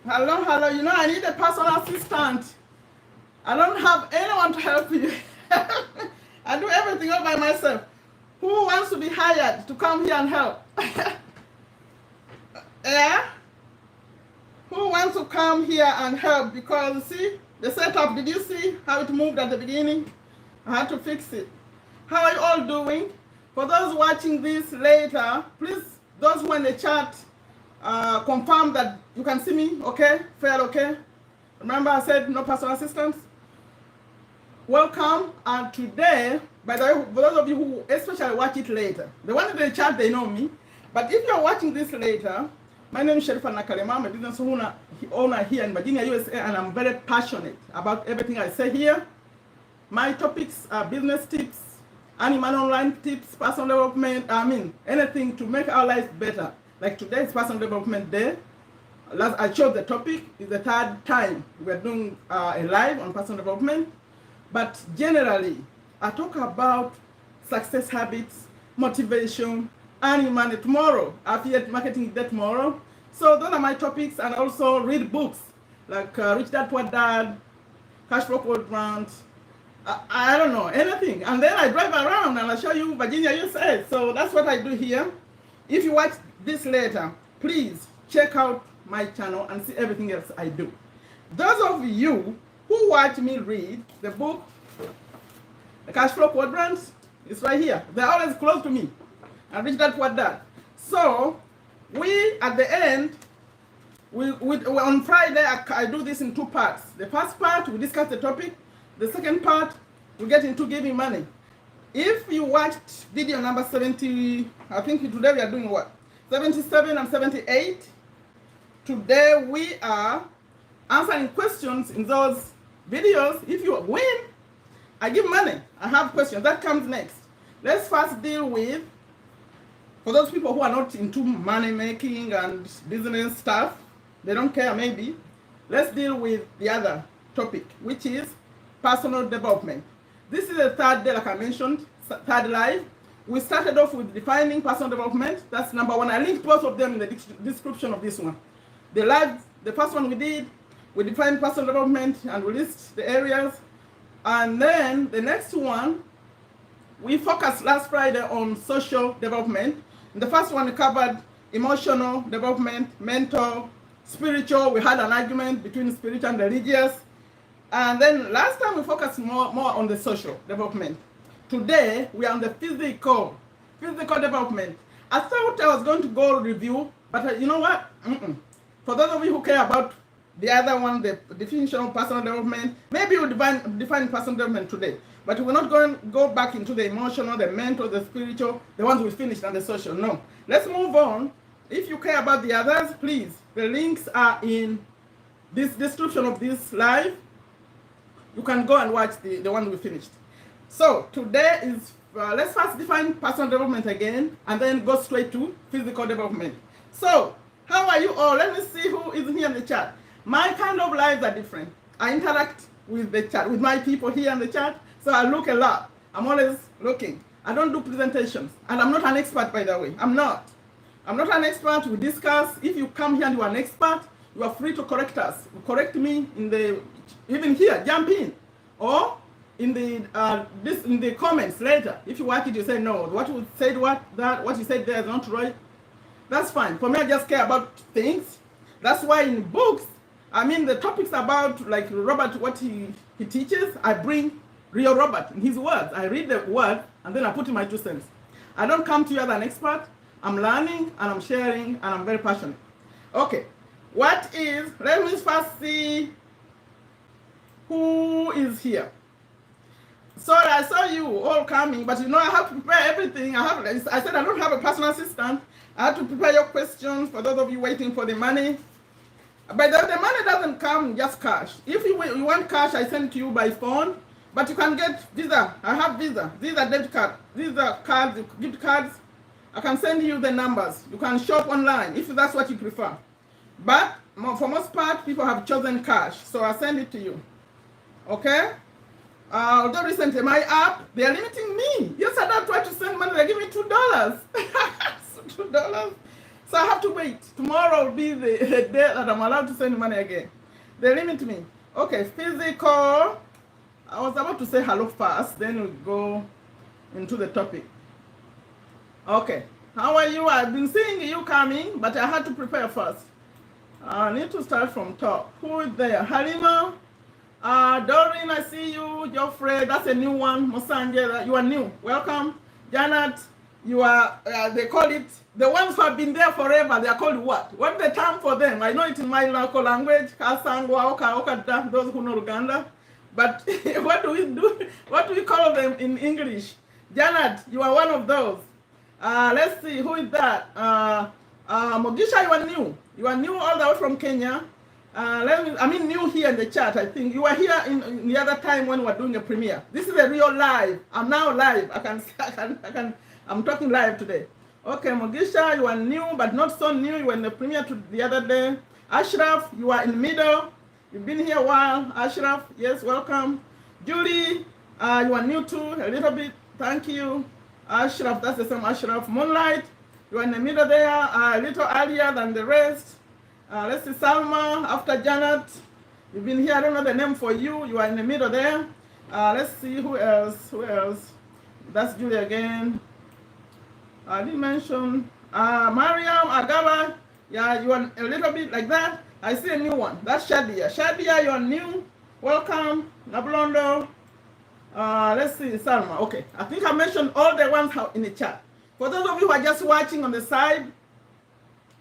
Hello, hello. You know, I need a personal assistant. I don't have anyone to help you. I do everything all by myself. Who wants to be hired to come here and help? Yeah? Who wants to come here and help? Because, see, the setup, did you see how it moved at the beginning? I had to fix it. How are you all doing? For those watching this later, please, those who are in the chat, confirm that you can see me, okay? Fair, okay? Remember I said no personal assistance? Welcome, and today, by the way, for those of you who especially watch it later, the one in the chat, they know me, but if you're watching this later, my name is Sherifa Nakalema. I'm a business owner here in Virginia, USA, and I'm very passionate about everything I say here. My topics are business tips, animal online tips, personal development, anything to make our life better. Like today is Personal Development Day. Last I showed the topic, is the third time we're doing a live on personal development. But generally, I talk about success habits, motivation, earning money tomorrow, affiliate marketing day tomorrow. So those are my topics, and also read books like Rich Dad Poor Dad, Cash Flow Quadrant, I don't know, anything. And then I drive around and I show you Virginia, USA. So that's what I do here. If you watch this later, please check out my channel and see everything else I do. Those of you who watch me read the book, The Cash Flow Quadrants, it's right here. They're always close to me. I reach that what that. So we at the end, we on Friday I do this in two parts. The first part we discuss the topic. The second part we get into giving money. If you watched video number 70, I think today we are doing what? 77 and 78. Today we are answering questions in those videos. If you win, I give money. I have questions. That comes next. Let's first deal with, for those people who are not into money making and business stuff, they don't care maybe. Let's deal with the other topic, which is personal development. This is the third day, like I mentioned, third live. We started off with defining personal development. That's number one. I linked both of them in the description of this one. The first one we did, we defined personal development and we list the areas. And then the next one, we focused last Friday on social development. In the first one, we covered emotional development, mental, spiritual. We had an argument between spiritual and religious. And then last time we focused more on the social development. Today, we are on the physical development. I thought I was going to go review, but you know what? For those of you who care about the other one, the definition of personal development, maybe we'll define personal development today. But we're not going to go back into the emotional, the mental, the spiritual, the ones we finished, and the social. No. Let's move on. If you care about the others, please, the links are in this description of this live. You can go and watch the one we finished. So today is, let's first define personal development again, and then go straight to physical development. So, how are you all? Let me see who is here in the chat. My kind of lives are different. I interact with the chat, with my people here in the chat, so I look a lot. I'm always looking. I don't do presentations, and I'm not an expert, by the way. I'm not an expert. We discuss. If you come here and you are an expert, you are free to correct us. Correct me in the, even here, jump in, or in the comments later. If you watch it, you say no. What you said, what you said there is not right. That's fine. For me, I just care about things. That's why in books, the topics about like Robert, what he teaches, I bring real Robert in his words. I read the word and then I put in my 2 cents. I don't come to you as an expert. I'm learning and I'm sharing and I'm very passionate. Okay. Let me first see who is here. Sorry, I saw you all coming, but I have to prepare everything. I said I don't have a personal assistant. I have to prepare your questions for those of you waiting for the money. But the money doesn't come just cash. If you want cash, I send to you by phone. But you can get Visa. I have Visa. These are debit cards. These are cards, gift cards. I can send you the numbers. You can shop online if that's what you prefer. But for most part, people have chosen cash. So I send it to you. Okay? Although recently my app, they are limiting me. Yesterday I tried to send money, they give me $2. $2. So I have to wait. Tomorrow will be the day that I'm allowed to send money again. They limit me. Okay, physical. I was about to say hello first, then we go into the topic. Okay, how are you? I've been seeing you coming, but I had to prepare first. I need to start from top. Who is there? Halima, Doreen, I see you. Geoffrey, that's a new one. Mosanje, you are new. Welcome. Janet, you are, they call it, the ones who have been there forever, they are called what? What's the term for them? I know it in my local language, Kasangwa, Oka, those who know Uganda. But what do we do? What do we call them in English? Janet, you are one of those. Let's see, who is that? Mogisha, you are new. You are new all the way from Kenya. New here in the chat, I think. You were here in the other time when we were doing a premiere. This is a real live. I'm now live. I'm talking live today. Okay, Mogisha, you are new, but not so new. You were in the premiere the other day. Ashraf, you are in the middle. You've been here a while. Ashraf, yes, welcome. Julie, you are new too, a little bit. Thank you. Ashraf, that's the same Ashraf. Moonlight, you are in the middle there, a little earlier than the rest. Let's see, Salma, after Janet. You've been here, I don't know the name for you. You are in the middle there. Let's see, who else? Who else? That's Julie again. I didn't mention. Mariam, Agaba, yeah, you are a little bit like that. I see a new one. That's Shadia. Shadia, you're new. Welcome. Nablondo. Let's see, Salma. Okay, I think I mentioned all the ones in the chat. For those of you who are just watching on the side,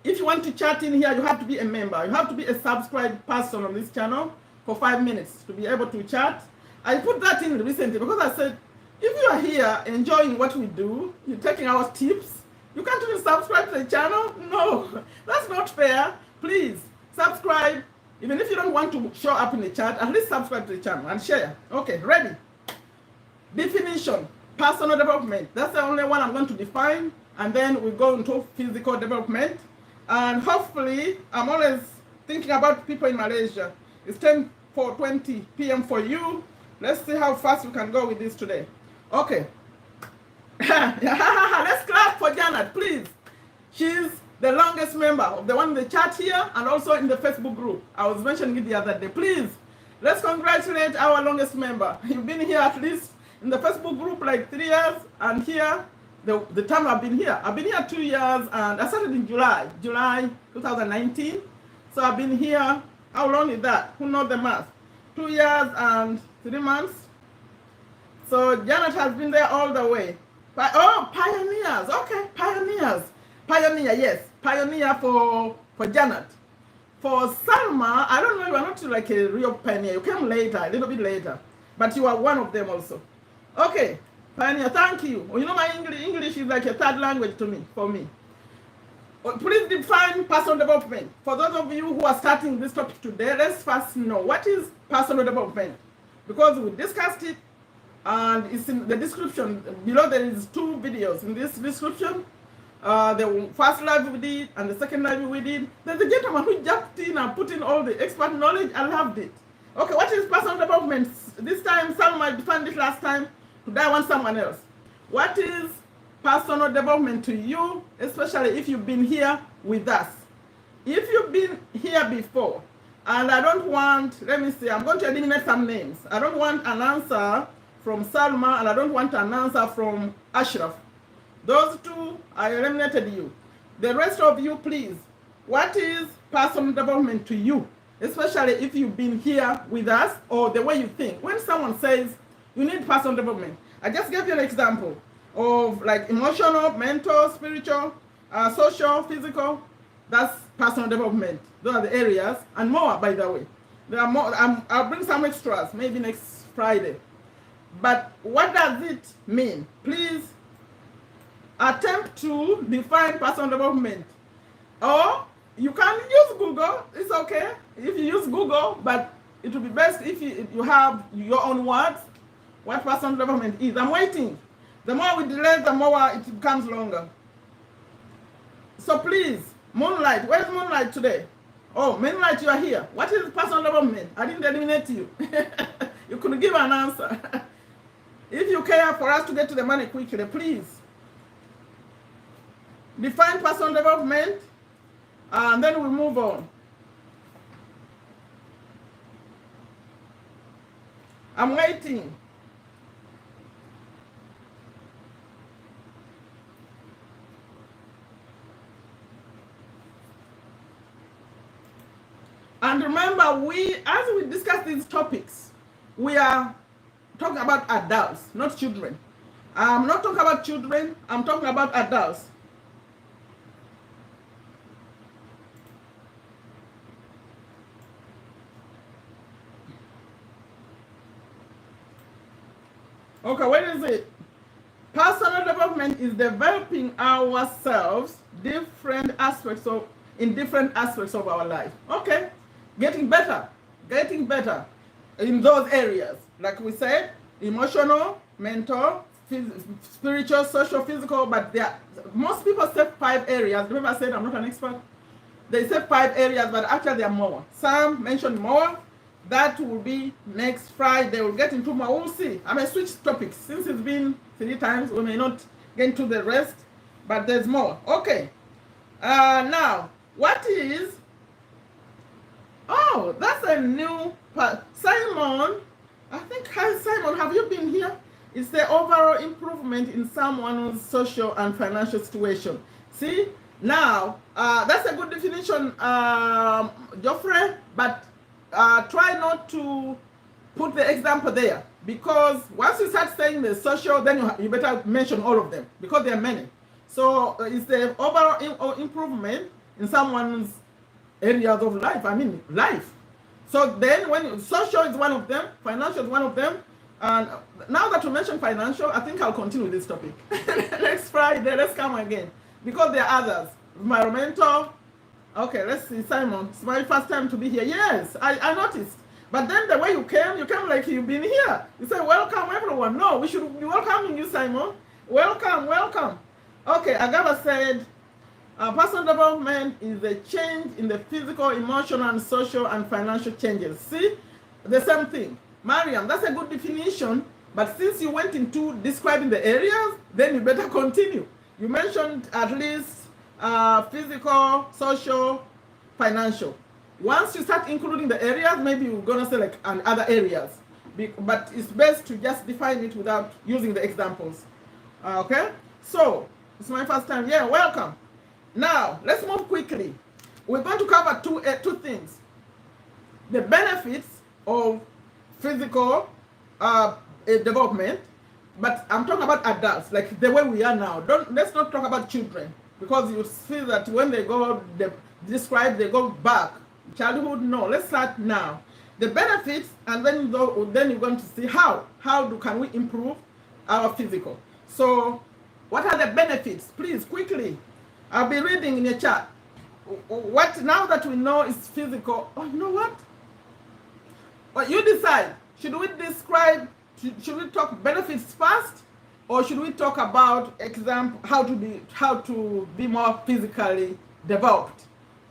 if you want to chat in here, you have to be a member. You have to be a subscribed person on this channel for 5 minutes to be able to chat. I put that in recently because I said, if you are here enjoying what we do, you're taking our tips, you can't even subscribe to the channel? No, that's not fair. Please, subscribe. Even if you don't want to show up in the chat, at least subscribe to the channel and share. Okay, ready? Definition, personal development. That's the only one I'm going to define. And then we go into physical development. And hopefully, I'm always thinking about people in Malaysia. It's 10:20 p.m. for you. Let's see how fast we can go with this today. Okay. Let's clap for Janet, please. She's the longest member of the one in the chat here and also in the Facebook group. I was mentioning it the other day. Please, let's congratulate our longest member. You've been here at least in the Facebook group like 3 years, and here, the time I've been here 2 years, and I started in July 2019. So I've been here, how long is that? Who knows the math? 2 years and 3 months. So Janet has been there all the way. Oh, pioneers. Okay, pioneers. Pioneer, yes. Pioneer for Janet. For Salma, I don't know, you are not like a real pioneer. You came later, a little bit later. But you are one of them also. Okay, pioneer, thank you. You know, my English is like a third language to me, for me. Please define personal development. For those of you who are starting this topic today, let's first know what is personal development. Because we discussed it, and it's in the description. Below there is 2 videos in this description. The first live we did and the second live we did. There's a gentleman who jumped in and put in all the expert knowledge. I loved it. Okay, what is personal development? This time, someone defined it last time. Today I want someone else. What is personal development to you, especially if you've been here with us? If you've been here before, and I don't want, let me see, I'm going to eliminate some names. I don't want an answer from Salma, and I don't want an answer from Ashraf. Those 2, I eliminated you. The rest of you, please, what is personal development to you? Especially if you've been here with us, or the way you think. When someone says you need personal development, I just gave you an example of like emotional, mental, spiritual, social, physical. That's personal development. Those are the areas, and more, by the way. There are more. I'll bring some extras maybe next Friday. But what does it mean? Please attempt to define personal development. Or you can use Google. It's okay if you use Google, but it would be best if you have your own words, what personal development is. I'm waiting. The more we delay, the more it becomes longer. So please, Moonlight, where's Moonlight today? Oh, Moonlight, you are here. What is personal development? I didn't eliminate you. You could give an answer. If you care for us to get to the money quickly, please. Define personal development. And then we move on. I'm waiting. And remember, as we discuss these topics, we are talking about adults, not children. I'm not talking about children, I'm talking about adults. Okay, where is it? Personal development is developing ourselves in different aspects of our life. Okay, getting better in those areas. Like we said, emotional, mental, spiritual, social, physical, but most people say 5 areas. Remember I said I'm not an expert? They say 5 areas, but actually there are more. Some mentioned more. That will be next Friday. We'll get into more. We'll see. I may switch topics. Since it's been 3 times, we may not get into the rest, but there's more. Okay. Now, what is... Oh, that's a new part. Simon, I think, hi Simon, have you been here? It's the overall improvement in someone's social and financial situation. See? Now, that's a good definition, Geoffrey, but try not to put the example there, because once you start saying the social, then you better mention all of them, because there are many. So it's the overall improvement in someone's areas of life. I mean, life. So then when social is one of them, financial is one of them, and now that you mentioned financial, I think I'll continue this topic. Next Friday, let's come again, because there are others. Environmental. Okay, let's see, Simon. It's my first time to be here. Yes, I noticed. But then the way you came like you've been here. You said, welcome, everyone. No, we should be welcoming you, Simon. Welcome, welcome. Okay, Agava said, personal development is a change in the physical, emotional, and social and financial changes. See, the same thing. Mariam, that's a good definition. But since you went into describing the areas, then you better continue. You mentioned at least physical, social, financial. Once you start including the areas, maybe you're gonna say like other areas, but it's best to just define it without using the examples. Okay, so it's my first time. Yeah, welcome. Now let's move quickly. We're going to cover two things: the benefits of physical development, but I'm talking about adults, like the way we are now. Let's not talk about children, because you see that when they go they go back. Childhood, no. Let's start now. The benefits, and then you're going to see how can we improve our physical. So, what are the benefits? Please, quickly. I'll be reading in the chat. What now that we know is physical? Oh, you know what? Well, you decide. Should we talk benefits first, or should we talk about how to be more physically developed?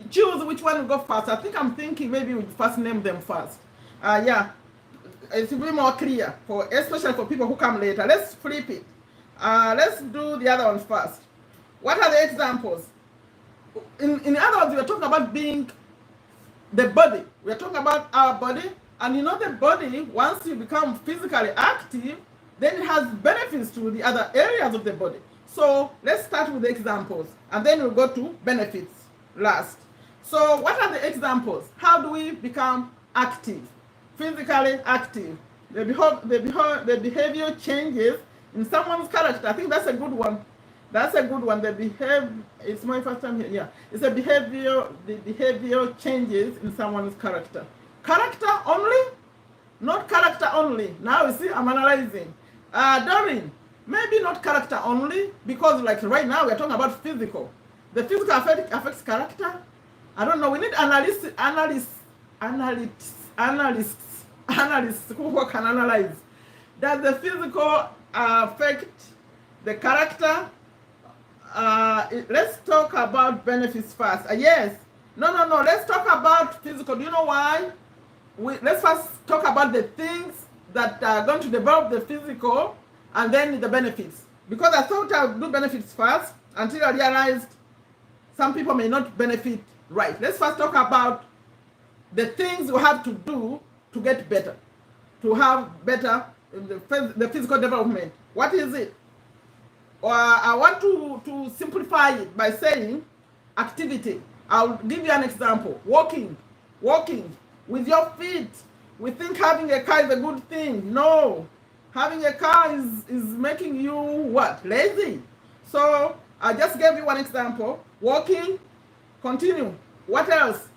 Choose which one will go first. I think I'm thinking maybe we first name them first. Yeah, it will be more clear especially for people who come later. Let's flip it. Let's do the other ones first. What are the examples? In other words, we're talking about being the body. We're talking about our body, and you know the body, once you become physically active, then it has benefits to the other areas of the body. So let's start with the examples, and then we'll go to benefits last. So what are the examples? How do we become active, physically active? The behavior changes in someone's character. I think that's a good one. That's a good one. It's my first time here. Yeah, it's the behavior changes in someone's character. Character only? Not character only. Now you see, I'm analyzing. Doreen, maybe not character only, because like right now we're talking about physical. The physical affects character. I don't know. We need analysts who can analyze. Does the physical affect the character? Let's talk about benefits first. Yes. No. Let's talk about physical. Do you know why? Let's first talk about the things that are going to develop the physical, and then the benefits. Because I thought I would do benefits first until I realized some people may not benefit Right. Let's first talk about the things you have to do to get better, to have better the physical development. What is it? I want to simplify it by saying activity. I'll give you an example. Walking with your feet. We think having a car is a good thing. No, having a car is making you what? Lazy. So I just gave you one example. Walking, continue. What else?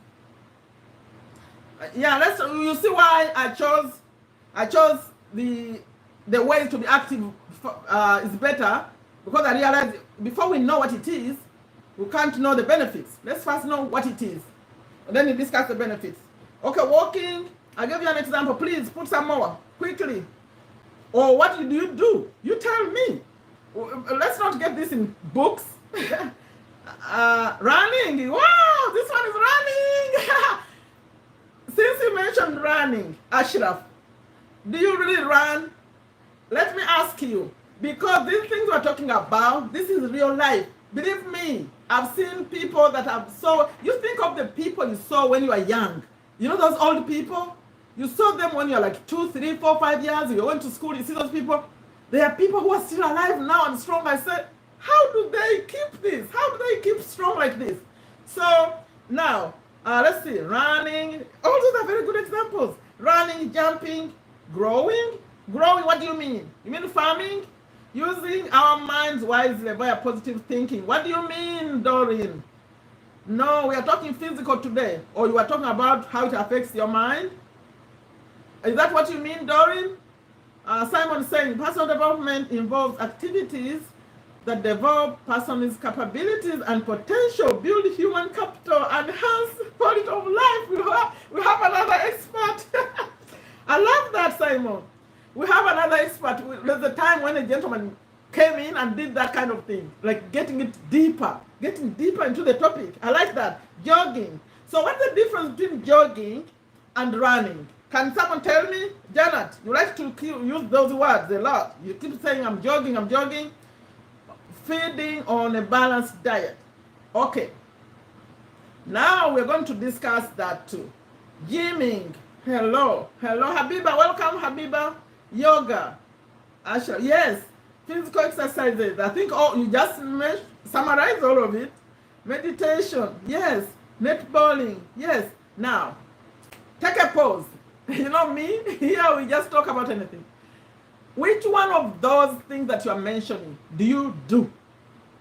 Yeah, you see why I chose the way to be active is better, because I realized before we know what it is, we can't know the benefits. Let's first know what it is, and then we discuss the benefits. Okay, walking. I'll give you an example. Please put some more quickly. Or what do you do? You tell me. Let's not get this in books. Running. Wow, this one is running. Since you mentioned running, Ashraf, do you really run? Let me ask you, because these things we're talking about, this is real life. Believe me, I've seen people that have you think of the people you saw when you were young. You know those old people? You saw them when you're like 2, 3, 4, 5 years, you went to school, you see those people. There are people who are still alive now and strong. I said, how do they keep this? How do they keep strong like this? So now, let's see, running. All those are very good examples. Running, jumping, growing. Growing, what do you mean? You mean farming? Using our minds wisely via positive thinking. What do you mean, Doreen? No, we are talking physical today. Or you are talking about how it affects your mind? Is that what you mean, Doreen? Simon is saying personal development involves activities that develop person's capabilities and potential, build human capital, enhance quality of life. We have another expert. I love that, Simon. We have another expert. There's a time when a gentleman came in and did that kind of thing, like getting deeper into the topic. I like that. Jogging. So what's the difference between jogging and running? Can someone tell me? Janet, you like to use those words a lot. You keep saying, I'm jogging. Feeding on a balanced diet. Okay. Now we're going to discuss that too. Gymming. Hello, Habiba. Welcome, Habiba. Yoga. Asha. Yes. Physical exercises. I think you just summarize all of it. Meditation. Yes. Netballing. Yes. Now, take a pause. You know me? Here we just talk about anything. Which one of those things that you are mentioning do you do?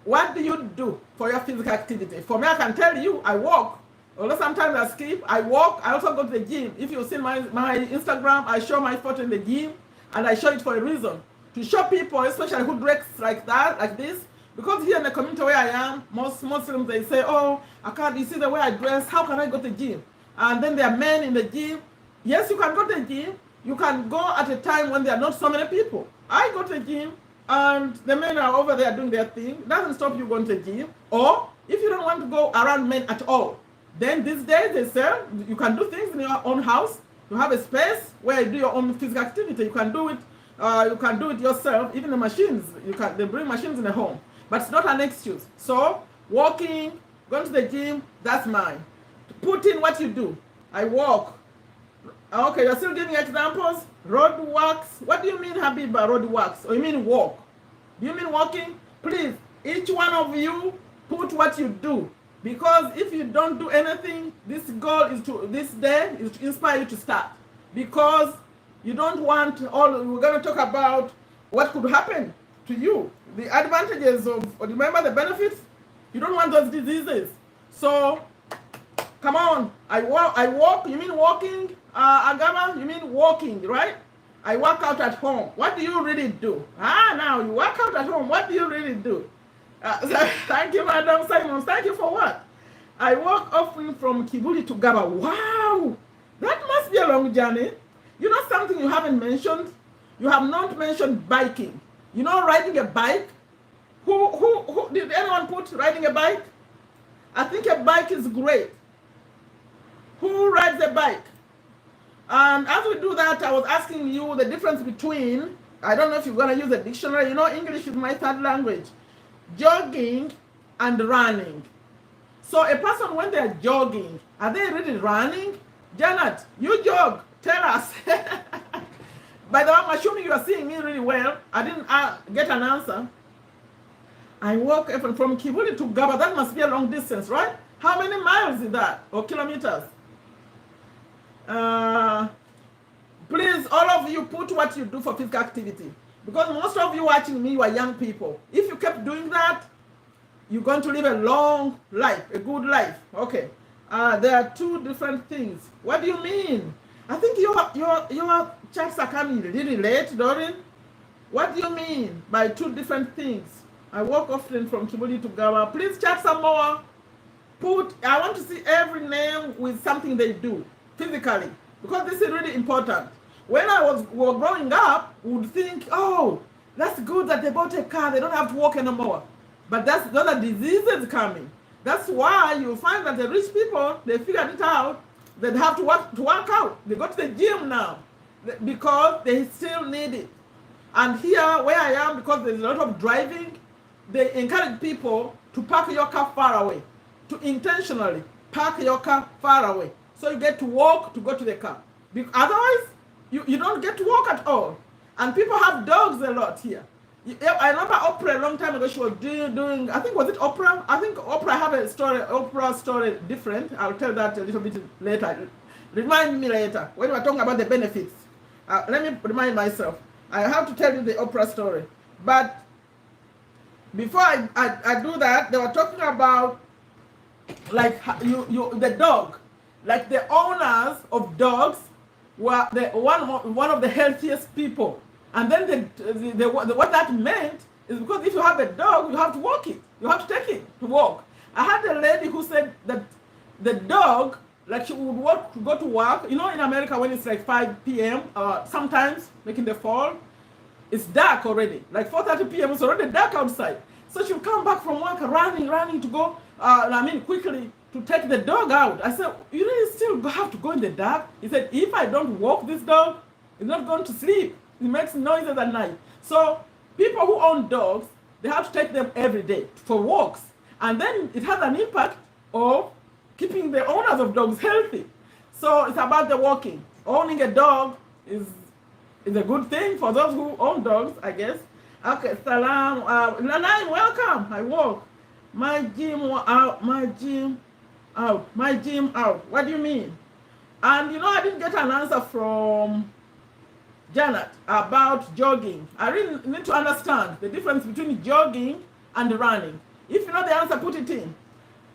What do you do for your physical activity? For me, I can tell you, I walk. Although sometimes I skip, I walk. I also go to the gym. If you've seen my Instagram, I show my photo in the gym, and I show it for a reason. To show people, especially who dress like that, like this, because here in the community where I am, most Muslims, they say, oh, I can't, you see the way I dress, how can I go to the gym? And then there are men in the gym. Yes, you can go to the gym. You can go at a time when there are not so many people. I go to the gym and the men are over there doing their thing. It doesn't stop you going to the gym. Or if you don't want to go around men at all, then these days they say you can do things in your own house. You have a space where you do your own physical activity. You can do it. You can do it yourself. Even the machines, they bring machines in the home. But it's not an excuse. So walking, going to the gym, that's mine. Put in what you do. I walk. Okay, you're still giving examples. Road walks. What do you mean, Habiba, road walks? Or you mean walk? Do you mean walking? Please, each one of you, put what you do. Because if you don't do anything, this day is to inspire you to start. Because you don't want we're going to talk about what could happen to you. The advantages remember the benefits? You don't want those diseases. So, come on. I walk. You mean walking? Agama, you mean walking, right? I work out at home. What do you really do? Now you work out at home. What do you really do? Thank you, Madam Simons. Thank you for what? I walk often from Kibuli to Gaba. Wow, that must be a long journey. You know something you haven't mentioned? You have not mentioned biking. You know riding a bike? Who did anyone put riding a bike? I think a bike is great. Who rides a bike? And as we do that, I was asking you the difference between, I don't know if you're going to use a dictionary. You know, English is my third language. Jogging and running. So a person, when they're jogging, are they really running? Janet, you jog. Tell us. By the way, I'm assuming you are seeing me really well. I didn't get an answer. I walk from Kibuli to Gaba. That must be a long distance, right? How many miles is that? Or kilometers? Please, all of you, put what you do for physical activity. Because most of you watching me, you are young people. If you kept doing that, you're going to live a long life, a good life. Okay. There are two different things. What do you mean? I think your chats are coming really late, Doreen. What do you mean by two different things? I walk often from Kibuli to Gawa. Please chat some more. I want to see every name with something they do physically, because this is really important. When I was growing up, we would think, oh, that's good that they bought a car, they don't have to walk anymore. But those are diseases coming. That's why you find that the rich people, they figured it out. They have to work out. They go to the gym now because they still need it. And here, where I am, because there's a lot of driving, they encourage people to park your car far away, to intentionally park your car far away. So you get to walk to go to the car. Otherwise, you don't get to walk at all. And people have dogs a lot here. I remember Oprah a long time ago, she was doing, I think, was it Oprah? I think Oprah have a story, Oprah story different. I'll tell that a little bit later. Remind me later when we're talking about the benefits. Let me remind myself. I have to tell you the Oprah story. But before I do that, they were talking about like the dog, like the owners of dogs were one of the healthiest people. And then what that meant is because if you have a dog, you have to walk it. You have to take it to walk. I had a lady who said that the dog, like she would go to work. You know, in America when it's like 5 p.m., sometimes making the fall, it's dark already. Like 4:30 p.m., it's already dark outside. So she'll come back from work running to go, quickly to take the dog out. I said, you really still have to go in the dark? He said, if I don't walk this dog, it's not going to sleep. It makes noises at night. So people who own dogs, they have to take them every day for walks. And then it has an impact of keeping the owners of dogs healthy. So it's about the walking. Owning a dog is a good thing for those who own dogs, I guess. Okay, salam. Lalai, welcome. I walk. My gym out. My gym out. What do you mean? And I didn't get an answer from Janet about jogging. I really need to understand the difference between jogging and running. If you know the answer, put it in.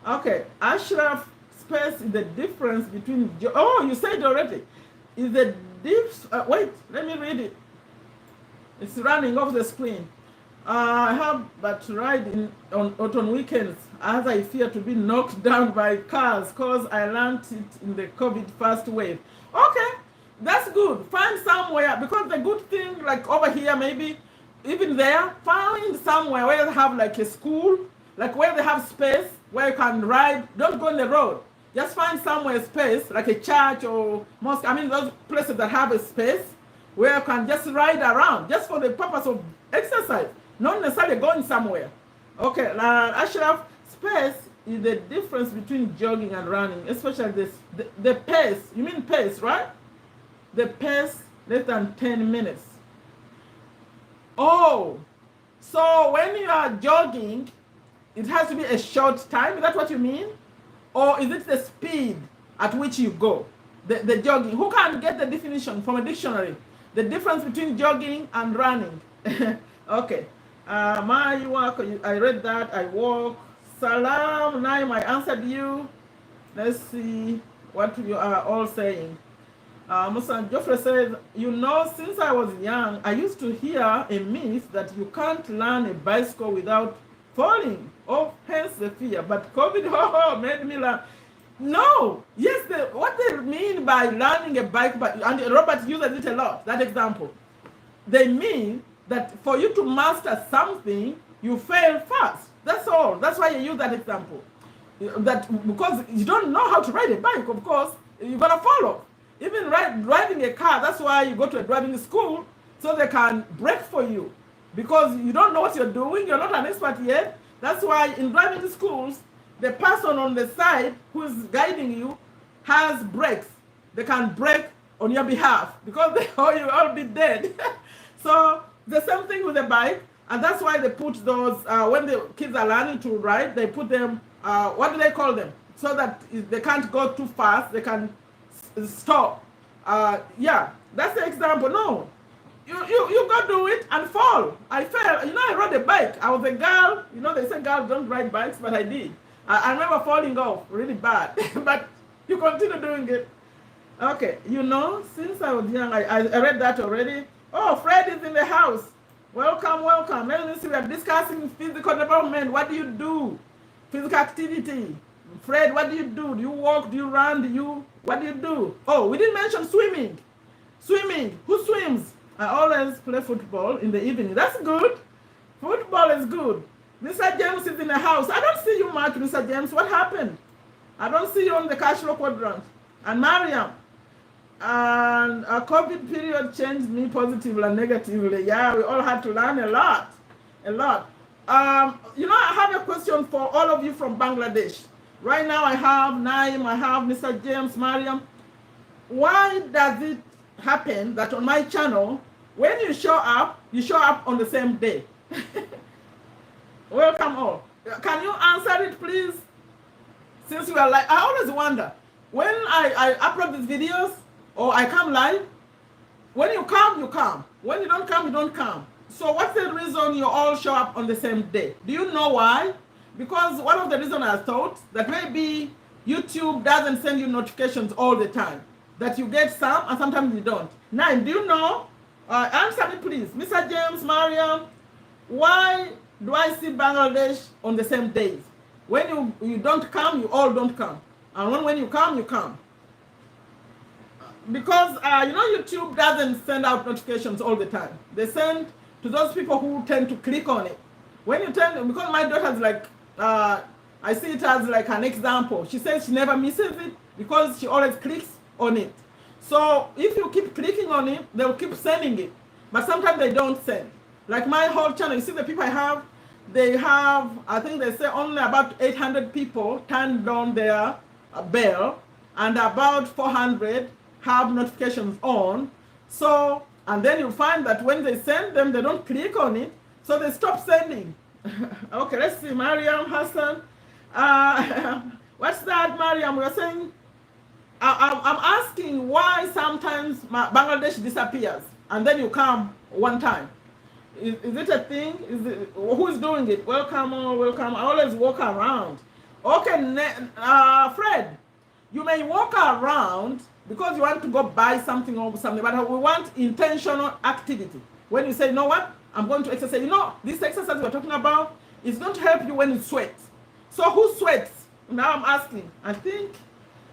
Okay, Ashraf space is the difference between you said it already. Is the wait, let me read it. It's running off the screen. I have but ride on weekends as I fear to be knocked down by cars because I learned it in the COVID first wave. Okay, that's good. Find somewhere, because the good thing, like over here, maybe even there, find somewhere where they have like a school, like where they have space where you can ride. Don't go on the road. Just find somewhere space, like a church or mosque. I mean, those places that have a space where you can just ride around, just for the purpose of exercise, not necessarily going somewhere. Okay, Ashraf, space is the difference between jogging and running, especially the pace. You mean pace, right? The pace less than 10 minutes. Oh, so when you are jogging, it has to be a short time. Is that what you mean? Or is it the speed at which you go? The jogging. Who can get the definition from a dictionary? The difference between jogging and running. Okay. My work, I read that. I walk. Salam, Naim, I answered you. Let's see what you are all saying. Musa Joffrey says, since I was young, I used to hear a myth that you can't learn a bicycle without falling. Oh, hence the fear. But COVID made me learn. No. Yes, what they mean by learning a bike, and Robert uses it a lot, that example. They mean that for you to master something, you fail first. That's all. That's why you use that example. Because you don't know how to ride a bike, of course, you're going to follow. Even driving a car, that's why you go to a driving school, so they can brake for you. Because you don't know what you're doing, you're not an expert yet. That's why in driving schools, the person on the side who is guiding you has brakes. They can brake on your behalf because you all be dead. So the same thing with the bike, and that's why they put those when the kids are learning to ride, they put them. What do they call them? So that they can't go too fast, they can stop. Yeah, that's the example. No, you go do it and fall. I fell. You know, I rode a bike. I was a girl. You know, they say girls don't ride bikes, but I did. I remember falling off really bad, but you continue doing it. Okay, you know, since I was young, I read that already. Oh, Fred is in the house. Welcome, welcome. Let me see, we are discussing physical development. What do you do? Physical activity. Fred, what do you do? Do you walk? Do you run? What do you do? Oh, we didn't mention swimming. Swimming. Who swims? I always play football in the evening. That's good. Football is good. Mr. James is in the house. I don't see you much, Mr. James. What happened? I don't see you on the cash flow quadrant. And Mariam. And a COVID period changed me positively and negatively. Yeah, we all had to learn a lot. A lot. You know, I have a question for all of you from Bangladesh. Right now I have Naim, I have Mr. James, Mariam. Why does it happen that on my channel, when you show up on the same day? Welcome all. Can you answer it, please? Since you are like, I always wonder, when I upload these videos, or I come live, when you come, you come. When you don't come, you don't come. So what's the reason you all show up on the same day? Do you know why? Because one of the reasons I thought that maybe YouTube doesn't send you notifications all the time. That you get some and sometimes you don't. Now, do you know? Answer me please. Mr. James, Mariam, why do I see Bangladesh on the same days? When you don't come, you all don't come. And when you come, you come. Because, you know, YouTube doesn't send out notifications all the time. They send to those people who tend to click on it. When you tend, because my daughter's like, I see it as like an example. She says she never misses it because she always clicks on it. So if you keep clicking on it, they'll keep sending it. But sometimes they don't send. Like my whole channel, you see the people I have, they have, I think they say only about 800 people turned on their bell, and about 400 have notifications on. So, and then you find that when they send them, they don't click on it, so they stop sending. Okay, let's see, Mariam Hassan. What's that, Mariam? We're saying, I'm asking why sometimes Bangladesh disappears, and then you come one time. Is it a thing? Who is doing it? Welcome, welcome. I always walk around. Okay, Fred, you may walk around because you want to go buy something or something, but we want intentional activity. When you say, you know what, I'm going to exercise. You know, this exercise we're talking about is going to help you when you sweat. So who sweats? Now I'm asking. I think,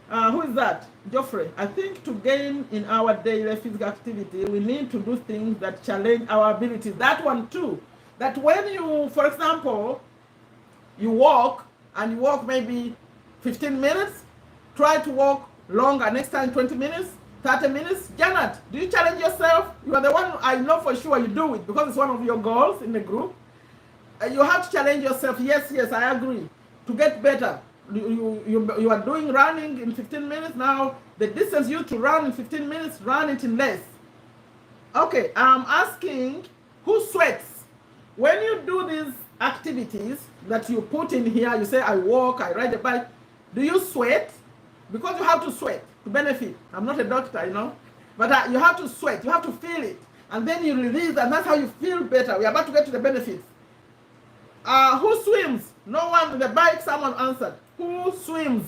who is that? Geoffrey. I think to gain in our daily physical activity, we need to do things that challenge our abilities. That one too. That when you, for example, you walk and you walk maybe 15 minutes, try to walk longer. Next time 20 minutes, 30 minutes. Janet, do you challenge yourself? You are the one, I know for sure you do it because it's one of your goals in the group. You have to challenge yourself. Yes, I agree. To get better. You are doing running in 15 minutes. Now, the distance you to run in 15 minutes, run it in less. Okay, I'm asking, who sweats? When you do these activities that you put in here, you say, I walk, I ride a bike, do you sweat? Because you have to sweat to benefit. I'm not a doctor, you know. But you have to sweat. You have to feel it. And then you release, and that's how you feel better. We're about to get to the benefits. Who swims? No one with the bike, someone answered. Who swims?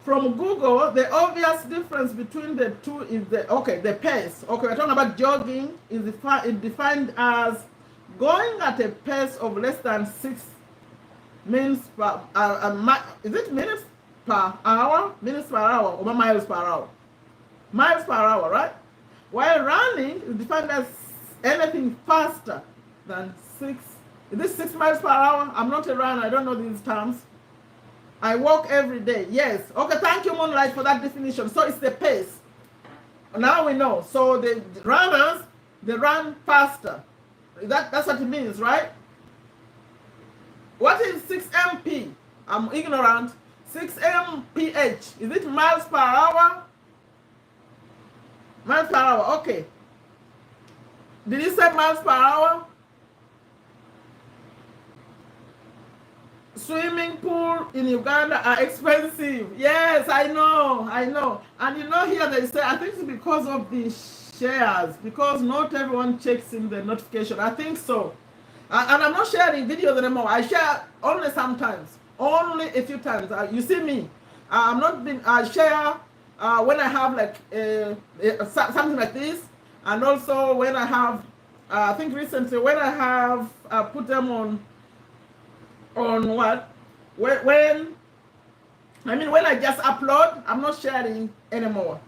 From Google, the obvious difference between the two is the pace. Okay, we're talking about jogging. Is defined as going at a pace of less than 6 minutes per is it minutes per hour? Minutes per hour or miles per hour? Miles per hour, right? While running is defined as anything faster than 6. Is this 6 miles per hour? I'm not a runner. I don't know these terms. I walk every day. Yes. Okay, thank you, Moonlight, for that definition. So it's the pace. Now we know. So the runners, they run faster. That's what it means, right? What is 6 MP? I'm ignorant. 6 mph. Is it miles per hour? Miles per hour. Okay. Did you say miles per hour? Swimming pool in Uganda are expensive. Yes, I know. And you know here they say, I think it's because of the shares, because not everyone checks in the notification. I think so. And I'm not sharing videos anymore. I share only sometimes, only a few times. You see me. I'm not been. I share when I have like something like this, and also when I have. I think recently when I have put them on what? When I just upload, I'm not sharing anymore.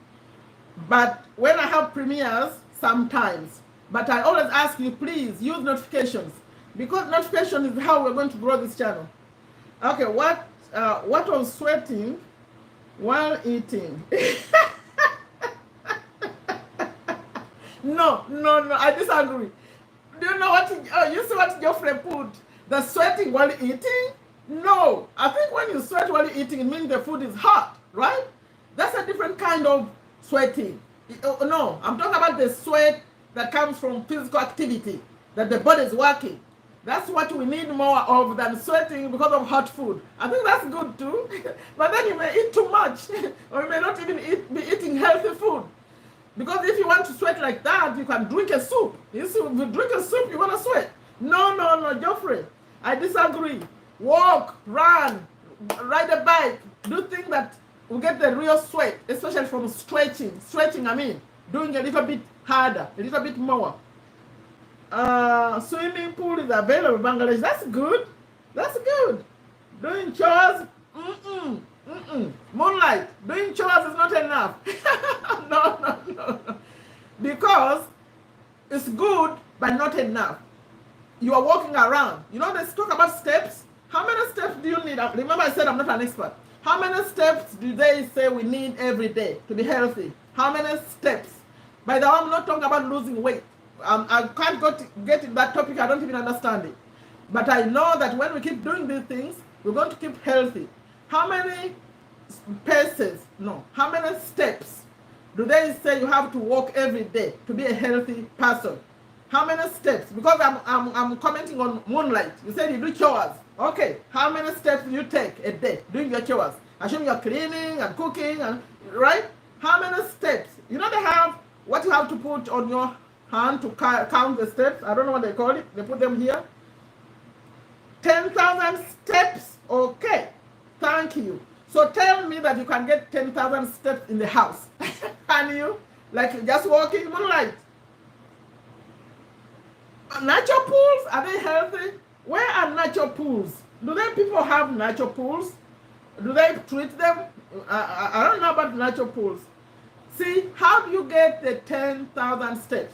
But when I have premieres, sometimes. But I always ask you, please use notifications, because notification is how we're going to grow this channel. Okay, what was sweating while eating? No, I disagree. Do you know what? You see what Geoffrey put? The sweating while eating? No, I think when you sweat while eating, it means the food is hot, right? That's a different kind of sweating. No, I'm talking about the sweat that comes from physical activity, that the body is working. That's what we need more of than sweating because of hot food. I think that's good too. But then you may eat too much, or you may not even be eating healthy food. Because if you want to sweat like that, you can drink a soup. If you drink a soup, you're going to sweat. No, Geoffrey. I disagree. Walk, run, ride a bike, do things that will get the real sweat, especially from stretching. Stretching, doing a little bit harder, a little bit more. Swimming pool is available in Bangladesh. That's good. Doing chores, Moonlight, doing chores is not enough. No. Because it's good, but not enough. You are walking around. You know, let's talk about steps. How many steps do you need? Remember I said I'm not an expert. How many steps do they say we need every day to be healthy? How many steps? By the way, I'm not talking about losing weight. I can't get in that topic. I don't even understand it. But I know that when we keep doing these things, we're going to keep healthy. How many paces? No. How many steps do they say you have to walk every day to be a healthy person? How many steps? Because I'm commenting on Moonlight. You said you do chores. Okay. How many steps do you take a day doing your chores? Assume you're cleaning and cooking, and right? How many steps? You know they have what you have to put on your hand to count the steps. I don't know what they call it. They put them here. 10,000 steps. Okay. Thank you. So tell me that you can get 10,000 steps in the house. Can you? Like just walking? Moonlight. Natural pools, are they healthy? Where are natural pools? Do people have natural pools? Do they treat them? I don't know about natural pools. See, how do you get the 10,000 steps?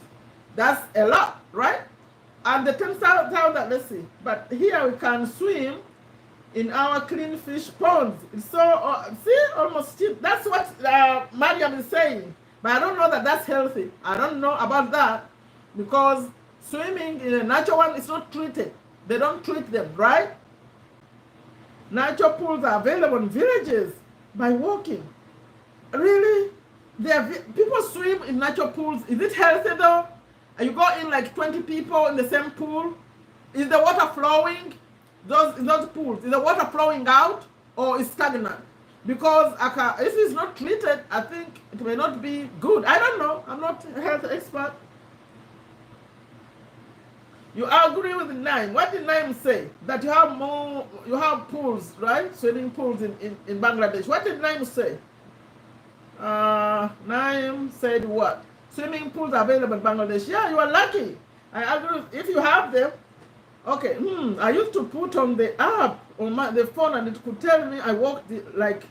That's a lot, right? And the 10,000, let's see. But here we can swim in our clean fish ponds. So, see, almost cheap. That's what Mariam is saying. But I don't know that that's healthy. I don't know about that because swimming in a natural one is not treated. They don't treat them, right? Natural pools are available in villages by walking. Really? People swim in natural pools. Is it healthy though? You go in like 20 people in the same pool. Is the water flowing? Those pools, is the water flowing out or is stagnant? Because if it's not treated, I think it may not be good. I don't know. I'm not a health expert. You agree with Naim. What did Naim say? That you have pools, right? Swimming pools in Bangladesh. What did Naim say? Naim said what? Swimming pools are available in Bangladesh. Yeah, you are lucky. I agree. If you have them, okay. I used to put on the app on the phone, and it could tell me I walked like.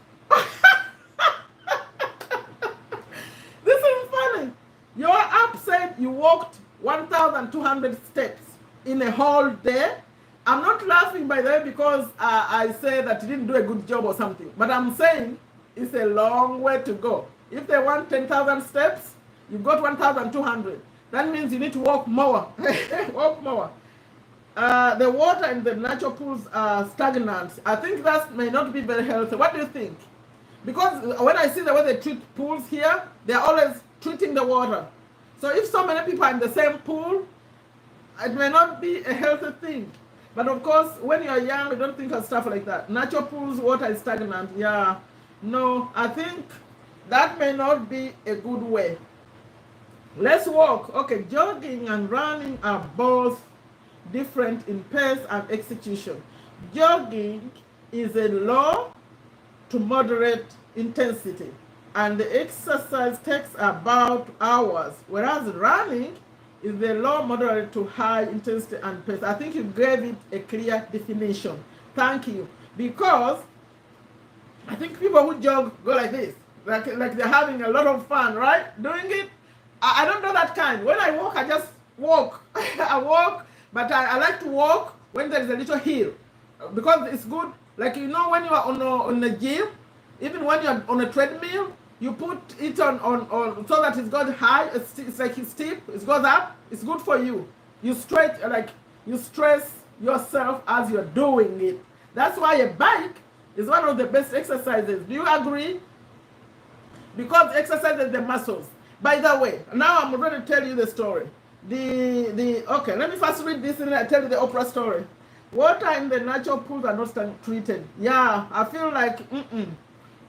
This is funny. Your app said you walked 1,200 steps in a whole day. I'm not laughing, by the way, because I say that you didn't do a good job or something. But I'm saying it's a long way to go. If they want 10,000 steps, you got 1,200. That means you need to walk more. Walk more. The water in the natural pools are stagnant. I think that may not be very healthy. What do you think? Because when I see the way they treat pools here, they're always treating the water. So if so many people are in the same pool, it may not be a healthy thing. But of course, when you're young, you don't think of stuff like that. Natural pools, water is stagnant. Yeah. No, I think that may not be a good way. Let's walk. Okay, jogging and running are both different in pace and execution. Jogging is a low to moderate intensity, and the exercise takes about hours, whereas running is the low, moderate to high intensity and pace. I think you gave it a clear definition. Thank you. Because I think people who jog go like this, like they're having a lot of fun, right? Doing it. I don't know that kind. When I walk, I just walk. I walk, but I like to walk when there is a little hill, because it's good. Like, you know, when you are on a gym, even when you're on a treadmill, you put it on so that it's got high. It's like it's steep. It goes up. It's good for you. You stretch, like you stress yourself as you're doing it. That's why a bike is one of the best exercises. Do you agree? Because exercises the muscles. By the way, now I'm going to tell you the story. Okay, let me first read this and I tell you the Oprah story. Water in the natural pools are not treated. Yeah, I feel like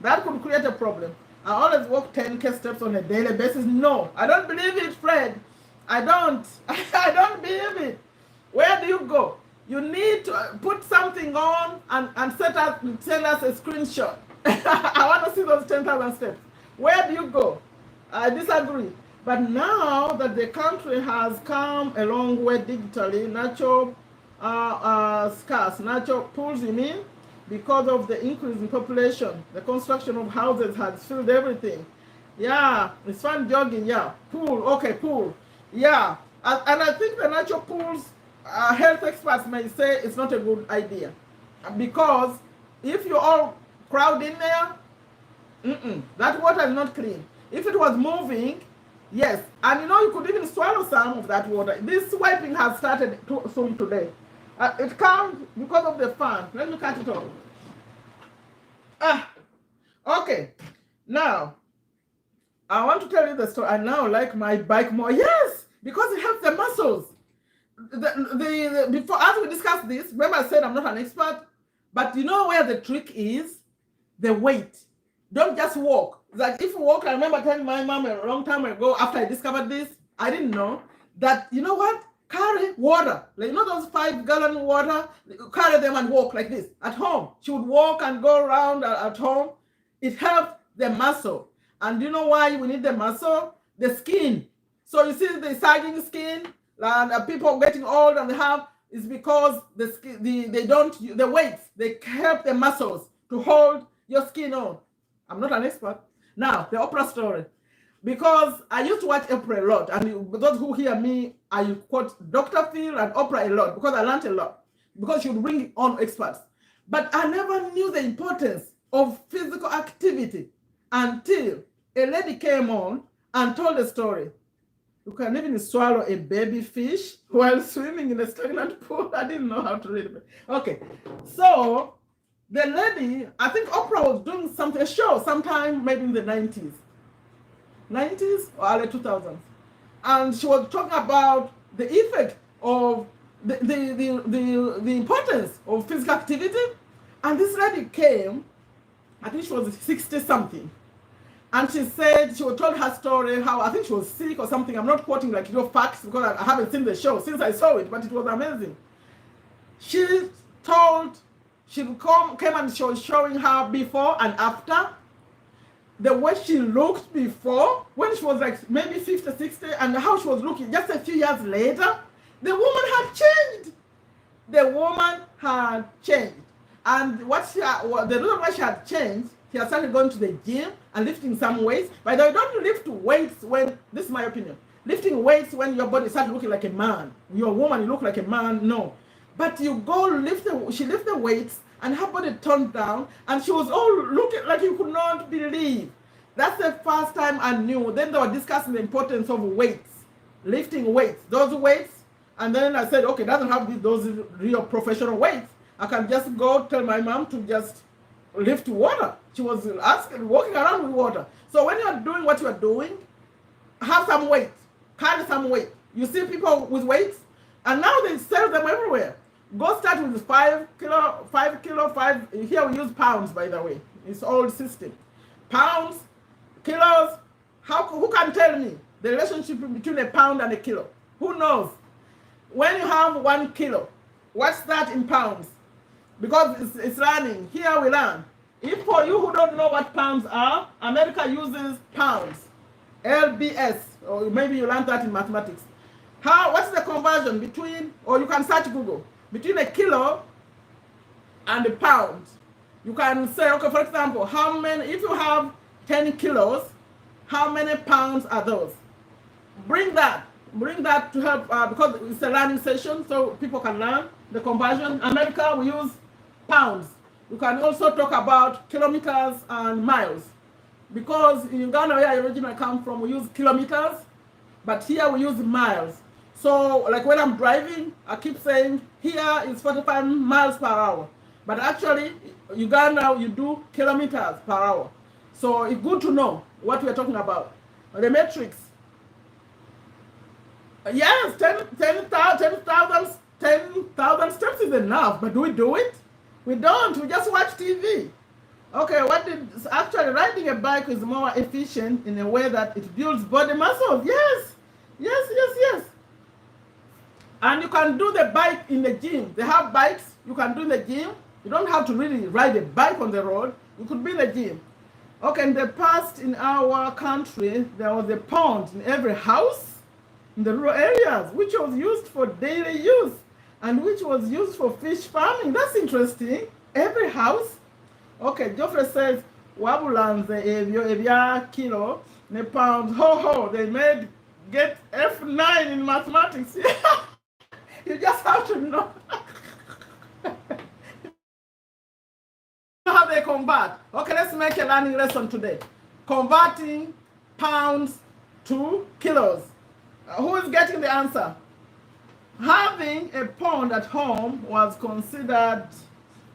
that could create a problem. I always walk 10K steps on a daily basis. No, I don't believe it, Fred. I don't. I don't believe it. Where do you go? You need to put something on and send us a screenshot. I want to see those 10,000 steps. Where do you go? I disagree. But now that the country has come a long way digitally, natural scarce, natural pools, you mean? Because of the increase in population, the construction of houses has filled everything. Yeah, it's fun jogging, yeah. Pool, okay, pool. Yeah, and I think the natural pools, health experts may say it's not a good idea. Because if you all crowd in there, that water is not clean. If it was moving, yes. And you know, you could even swallow some of that water. This wiping has started soon today. It comes because of the fan. Let me cut it off. Okay. Now, I want to tell you the story. I now like my bike more. Yes, because it helps the muscles. Before, as we discussed this, remember I said I'm not an expert, but you know where the trick is? The weight. Don't just walk. Like if you walk, I remember telling my mom a long time ago after I discovered this, I didn't know that, you know what? Carry water. Like, you know those 5-gallon water? Carry them and walk like this. At home, she would walk and go around at home. It helped the muscle. And you know why we need the muscle? The skin. So you see the sagging skin, and people getting old and have, is because the skin, the weights, they help the muscles to hold your skin on. I'm not an expert. Now, the Oprah story. Because I used to watch Oprah a lot, and those who hear me, I quote Dr. Phil and Oprah a lot because I learned a lot. Because she would bring on experts. But I never knew the importance of physical activity until a lady came on and told a story. You can even swallow a baby fish while swimming in a stagnant pool. I didn't know how to read it. Okay, so the lady, I think Oprah was doing a show sometime maybe in the 90s or early 2000s. And she was talking about the effect of the importance of physical activity. And this lady came, I think she was 60 something. And she said, she told her story, how I think she was sick or something. I'm not quoting like your facts because I haven't seen the show since I saw it, but it was amazing. She came and she was showing her before and after. The way she looked before, when she was like maybe 50, 60, and how she was looking just a few years later, the woman had changed. The woman had changed. And the reason why she had changed, she had started going to the gym and lifting some weights. By the way, don't lift weights when, this is my opinion, lifting weights when your body starts looking like a man. You're a woman, you look like a man, no. But you go she lifted the weights and her body turned down and she was all looking like you could not believe. That's the first time I knew. Then they were discussing the importance of weights, lifting weights. Those weights, And then I said, okay, doesn't have those real professional weights. I can just go tell my mom to just lift water. She was walking around with water. So when you're doing what you're doing, have some weight, carry some weight. You see people with weights, and now they sell them everywhere. Go start with 5 kilo, 5 kilo, 5. Here we use pounds, by the way. It's old system. Pounds, kilos. Who can tell me the relationship between a pound and a kilo? Who knows? When you have 1 kilo, what's that in pounds? Because it's learning. Here we learn. If for you who don't know what pounds are, America uses pounds. LBS, or maybe you learned that in mathematics. What's the conversion between, or you can search Google, between a kilo and a pound? You can say, okay, for example, how many, if you have 10 kilos, how many pounds are those? Bring that to help, because it's a learning session, so people can learn the conversion. America, we use pounds. You can also talk about kilometers and miles. Because in Uganda, where I originally come from, we use kilometers, but here we use miles. So, like when I'm driving, I keep saying, here is 45 miles per hour. But actually, Uganda, you do kilometers per hour. So, it's good to know what we're talking about. The metrics. Yes, 10,000 steps is enough, but do we do it? We don't. We just watch TV. Okay, actually riding a bike is more efficient in a way that it builds body muscles. Yes. And you can do the bike in the gym. They have bikes you can do in the gym. You don't have to really ride a bike on the road. You could be in the gym. Okay, in the past in our country, there was a pond in every house in the rural areas, which was used for daily use and which was used for fish farming. That's interesting. Every house. Okay, Geoffrey says, Wabulanze ebya kilo ne pounds. Ho, they get F9 in mathematics. You just have to know how they convert. Okay, let's make a learning lesson today. Converting pounds to kilos. Who is getting the answer? Having a pond at home was considered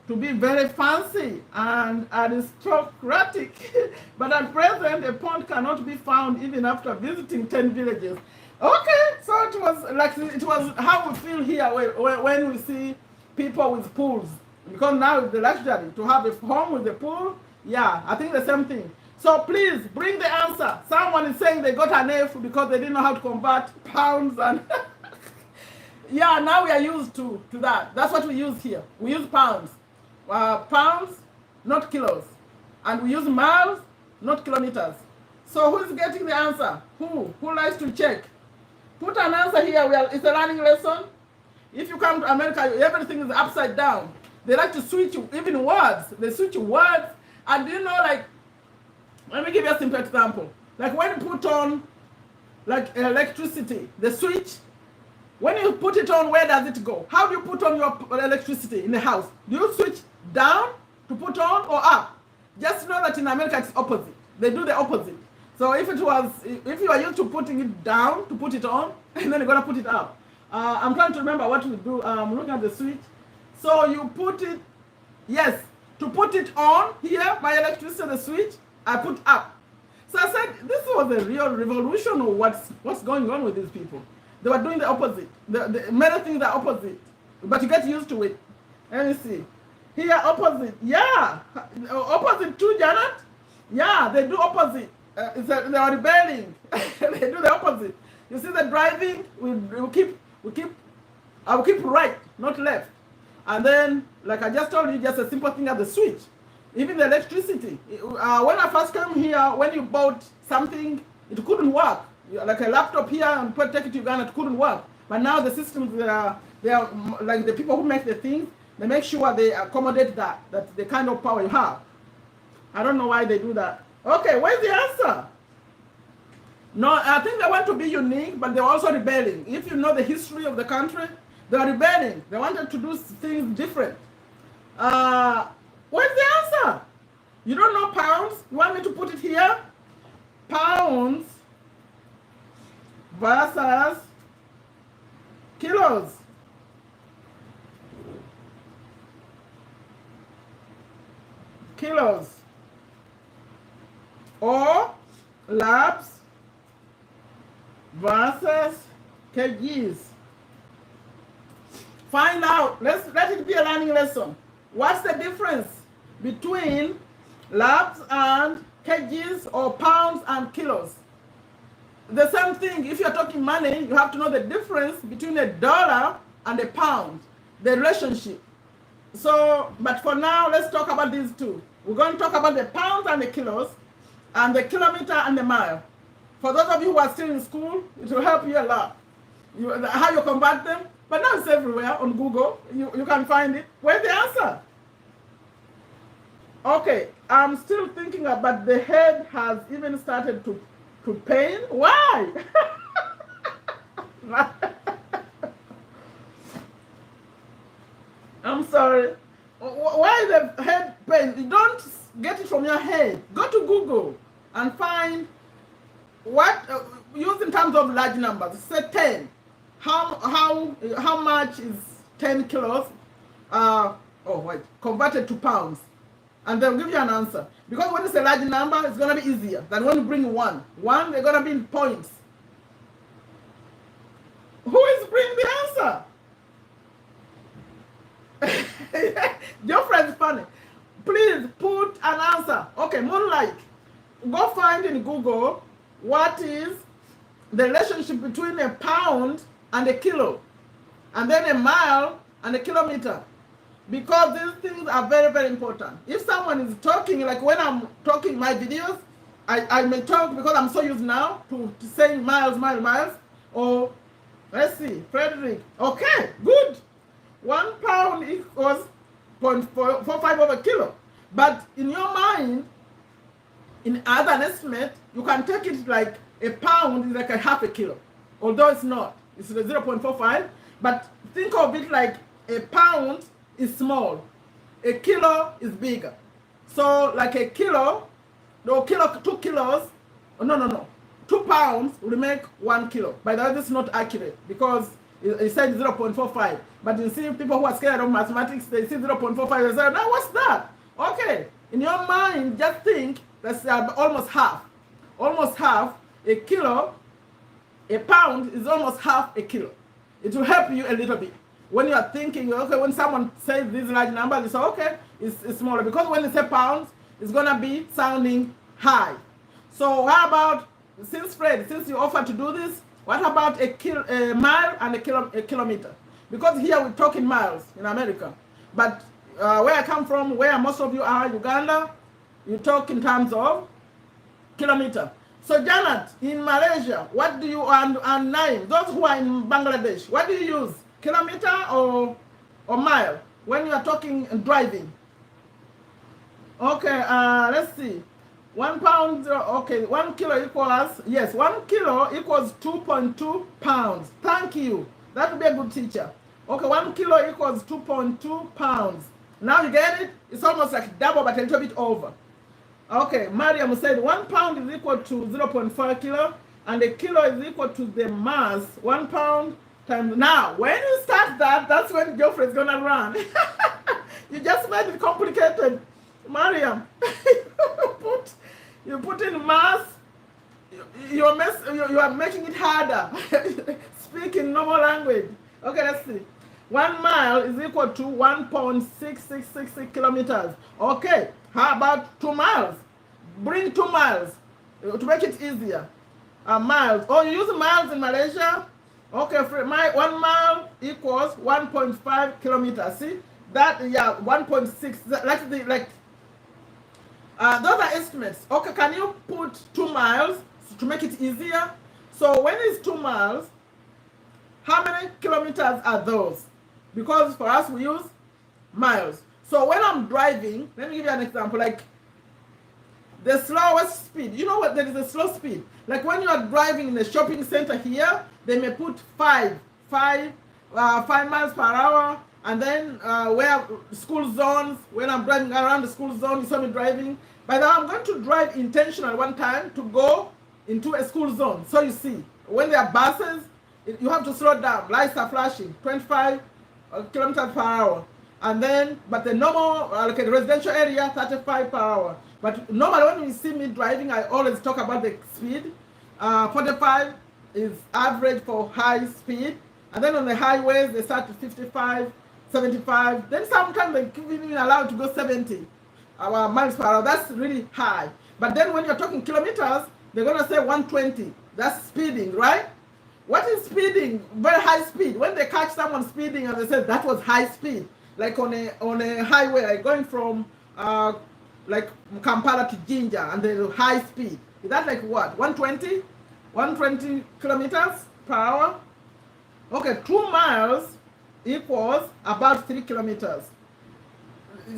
to be very fancy and aristocratic, but at present a pond cannot be found even after visiting 10 villages. Okay, so it was how we feel here when we see people with pools, because now it's the luxury to have a home with a pool. Yeah, I think the same thing. So please bring the answer. Someone is saying they got an F because they didn't know how to convert pounds and yeah, now we are used to that. That's what we use here. We use pounds. Pounds, not kilos. And we use miles, not kilometers. So who is getting the answer? Who likes to check? Put an answer here. It's a learning lesson. If you come to America, everything is upside down. They like to switch even words. They switch words. And you know, like, let me give you a simple example. Like when you put on like electricity, the switch, when you put it on, where does it go? How do you put on your electricity in the house? Do you switch down to put on or up? Just know that in America it's opposite. They do the opposite. So if you are used to putting it down to put it on, and then you're gonna put it up. I'm trying to remember what we do. I'm looking at the switch. So you put it, yes, to put it on here, my electricity, the switch, I put up. So I said, this was a real revolution of what's going on with these people. They were doing the opposite. The many things are opposite, but you get used to it. Let me see. Here, opposite. Yeah. Opposite too, Janet. Yeah, they do opposite. They are rebelling. They do the opposite. You see the driving, I will keep right, not left. And then, like I just told you, just a simple thing at the switch. Even the electricity. When I first came here, when you bought something, it couldn't work. Like a laptop here and take it to Uganda, it couldn't work. But now the systems, they are like the people who make the things, they make sure they accommodate that's the kind of power you have. I don't know why they do that. Okay, where's the answer? No, I think they want to be unique, but they're also rebelling. If you know the history of the country, they're rebelling. They wanted to do things different. Where's the answer? You don't know pounds? You want me to put it here? Pounds versus Kilos. Kilos. Or laps versus kgs. Find out. Let it be a learning lesson. What's the difference between laps and kgs or pounds and kilos? The same thing, if you're talking money, you have to know the difference between a dollar and a pound, the relationship. So, but for now, let's talk about these two. We're going to talk about the pounds and the kilos, and the kilometer and the mile. For those of you who are still in school, it will help you a lot. How you convert them, but now it's everywhere on Google. You can find it. Where's the answer? Okay, I'm still thinking about the head has even started to pain. Why? I'm sorry. Why the head pain? You don't get it from your head. Go to Google and find what use in terms of large numbers. Say 10. How much is 10 kilos? Converted to pounds, and they'll give you an answer. Because when it's a large number, it's gonna be easier than when you bring one. They're gonna be in points. Who is bringing the answer? Your friend's funny. Please put an answer. Okay, Moonlight. Go find in Google what is the relationship between a pound and a kilo, and then a mile and a kilometer. Because these things are very, very important. If someone is talking, like when I'm talking my videos, I may talk because I'm so used now to saying miles, or let's see, Frederick. Okay, good. 1 pound equals 0.45 of a kilo. But in your mind, in other estimate, you can take it like a pound is like a half a kilo. Although it's not. It's 0.45. But think of it like a pound is small. A kilo is bigger. So like a kilo, 2 kilos, no. 2 pounds will make 1 kilo. By the way, this is not accurate because it said 0.45. But you see people who are scared of mathematics, they see 0.45 and say, no, what's that? Okay, in your mind, just think that's almost half. Almost half a kilo, a pound is almost half a kilo. It will help you a little bit. When you are thinking, okay, when someone says these large numbers, you say, okay, it's smaller. Because when you say pounds, it's going to be sounding high. So how about, since you offer to do this, what about a mile and a kilometer? Because here we talk in miles in America. But where I come from, where most of you are, Uganda, you talk in terms of kilometer. So Janet, in Malaysia, what do you, and Naim, those who are in Bangladesh, what do you use? Kilometer or mile when you are talking and driving? Okay, let's see. 1 pound, okay, 1 kilo equals, yes, 1 kilo equals 2.2 pounds. Thank you. That would be a good teacher. Okay, 1 kilo equals 2.2 pounds. Now you get it? It's almost like double, but a little bit over. Okay, Mariam said 1 pound is equal to 0.4 kilo, and a kilo is equal to the mass, 1 pound times. Now, when you start that, that's when Geoffrey is going to run. You just made it complicated, Mariam. You put in mass, you are making it harder. Speak in normal language. Okay, let's see. 1 mile is equal to 1.6666 kilometers. Okay, how about 2 miles? Bring 2 miles to make it easier. Miles. Oh, you use miles in Malaysia? Okay, 1 mile equals 1.5 kilometers. See that? Yeah, 1.6. That's the those are estimates. Okay, can you put 2 miles to make it easier? So when it's 2 miles, how many kilometers are those? Because for us we use miles. So when I'm driving, let me give you an example. Like the slowest speed. You know what? There is a slow speed. Like when you are driving in the shopping center here, they may put 5 miles per hour. And then where school zones, when I'm driving around the school zone, you saw me driving. By the way, I'm going to drive intentional one time to go into a school zone. So you see, when there are buses, you have to slow down. Lights are flashing, 25 kilometers per hour. And then, but the normal, like a residential area, 35 per hour. But normally when you see me driving, I always talk about the speed. 45 is average for high speed. And then on the highways, they start to 55, 75. Then sometimes they can even allow to go 70 miles per hour. That's really high. But then when you're talking kilometers, they're going to say 120. That's speeding, right? What is speeding? Very high speed. When they catch someone speeding and they say that was high speed, like on a highway, like going from like Kampala to Jinja, and the high speed. Is that like what? 120? 120 kilometers per hour? Okay, 2 miles equals about 3 kilometers.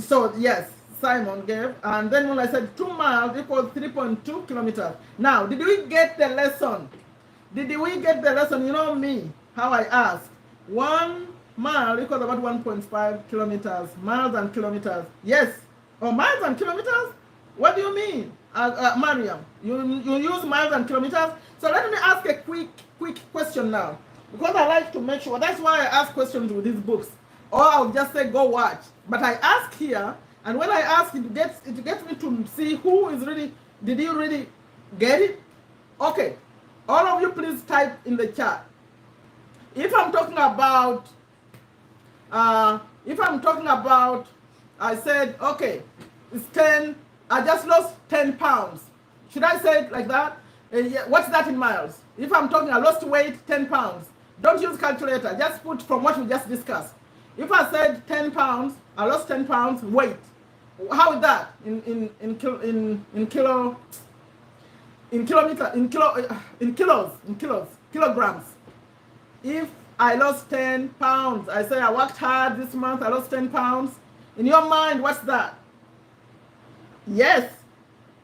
So yes, Simon gave. And then when I said 2 miles equals 3.2 kilometers. Now, did we get the lesson? Did we get the lesson? You know me, how I asked. 1 mile equals about 1.5 kilometers. Miles and kilometers. Yes. Oh, miles and kilometers? What do you mean, Mariam? You use miles and kilometers? So let me ask a quick question now. Because I like to make sure. That's why I ask questions with these books. Or I'll just say, go watch. But I ask here, and when I ask, it gets me to see who is really, did you really get it? Okay. All of you please type in the chat. If I'm talking about, I said, okay, it's 10, I just lost 10 pounds. Should I say it like that? Yeah, what's that in miles? If I'm talking, I lost weight, 10 pounds. Don't use calculator, just put from what we just discussed. If I said 10 pounds, I lost 10 pounds weight. How is that in kilograms? If I lost 10 pounds, I say I worked hard this month, I lost 10 pounds. In your mind, what's that? Yes,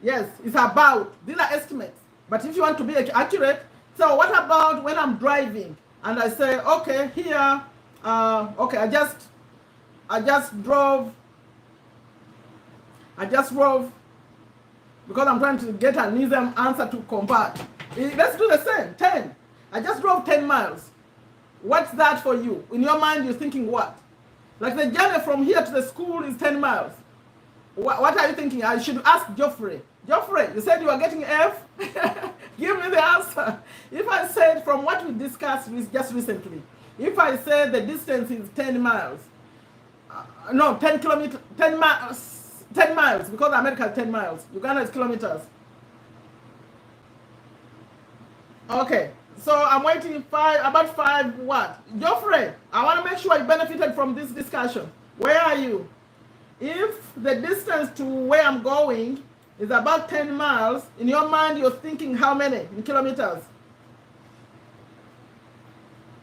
it's about, these are estimates. But if you want to be accurate, so what about when I'm driving and I say, okay, here, okay, I just drove because I'm trying to get an easy answer to convert. Let's do the same, 10. I just drove 10 miles. What's that for you? In your mind, you're thinking what? Like the journey from here to the school is 10 miles. What are you thinking? I should ask Geoffrey. Geoffrey, you said you were getting F? Give me the answer. If I said from what we discussed just recently, if I said the distance is 10 miles, no, 10 kilometers, 10 miles, because America is 10 miles. Uganda is kilometers. Okay, so I'm waiting about 5 what? Geoffrey, I want to make sure you benefited from this discussion. Where are you? If the distance to where I'm going is about 10 miles, in your mind you're thinking how many in kilometers?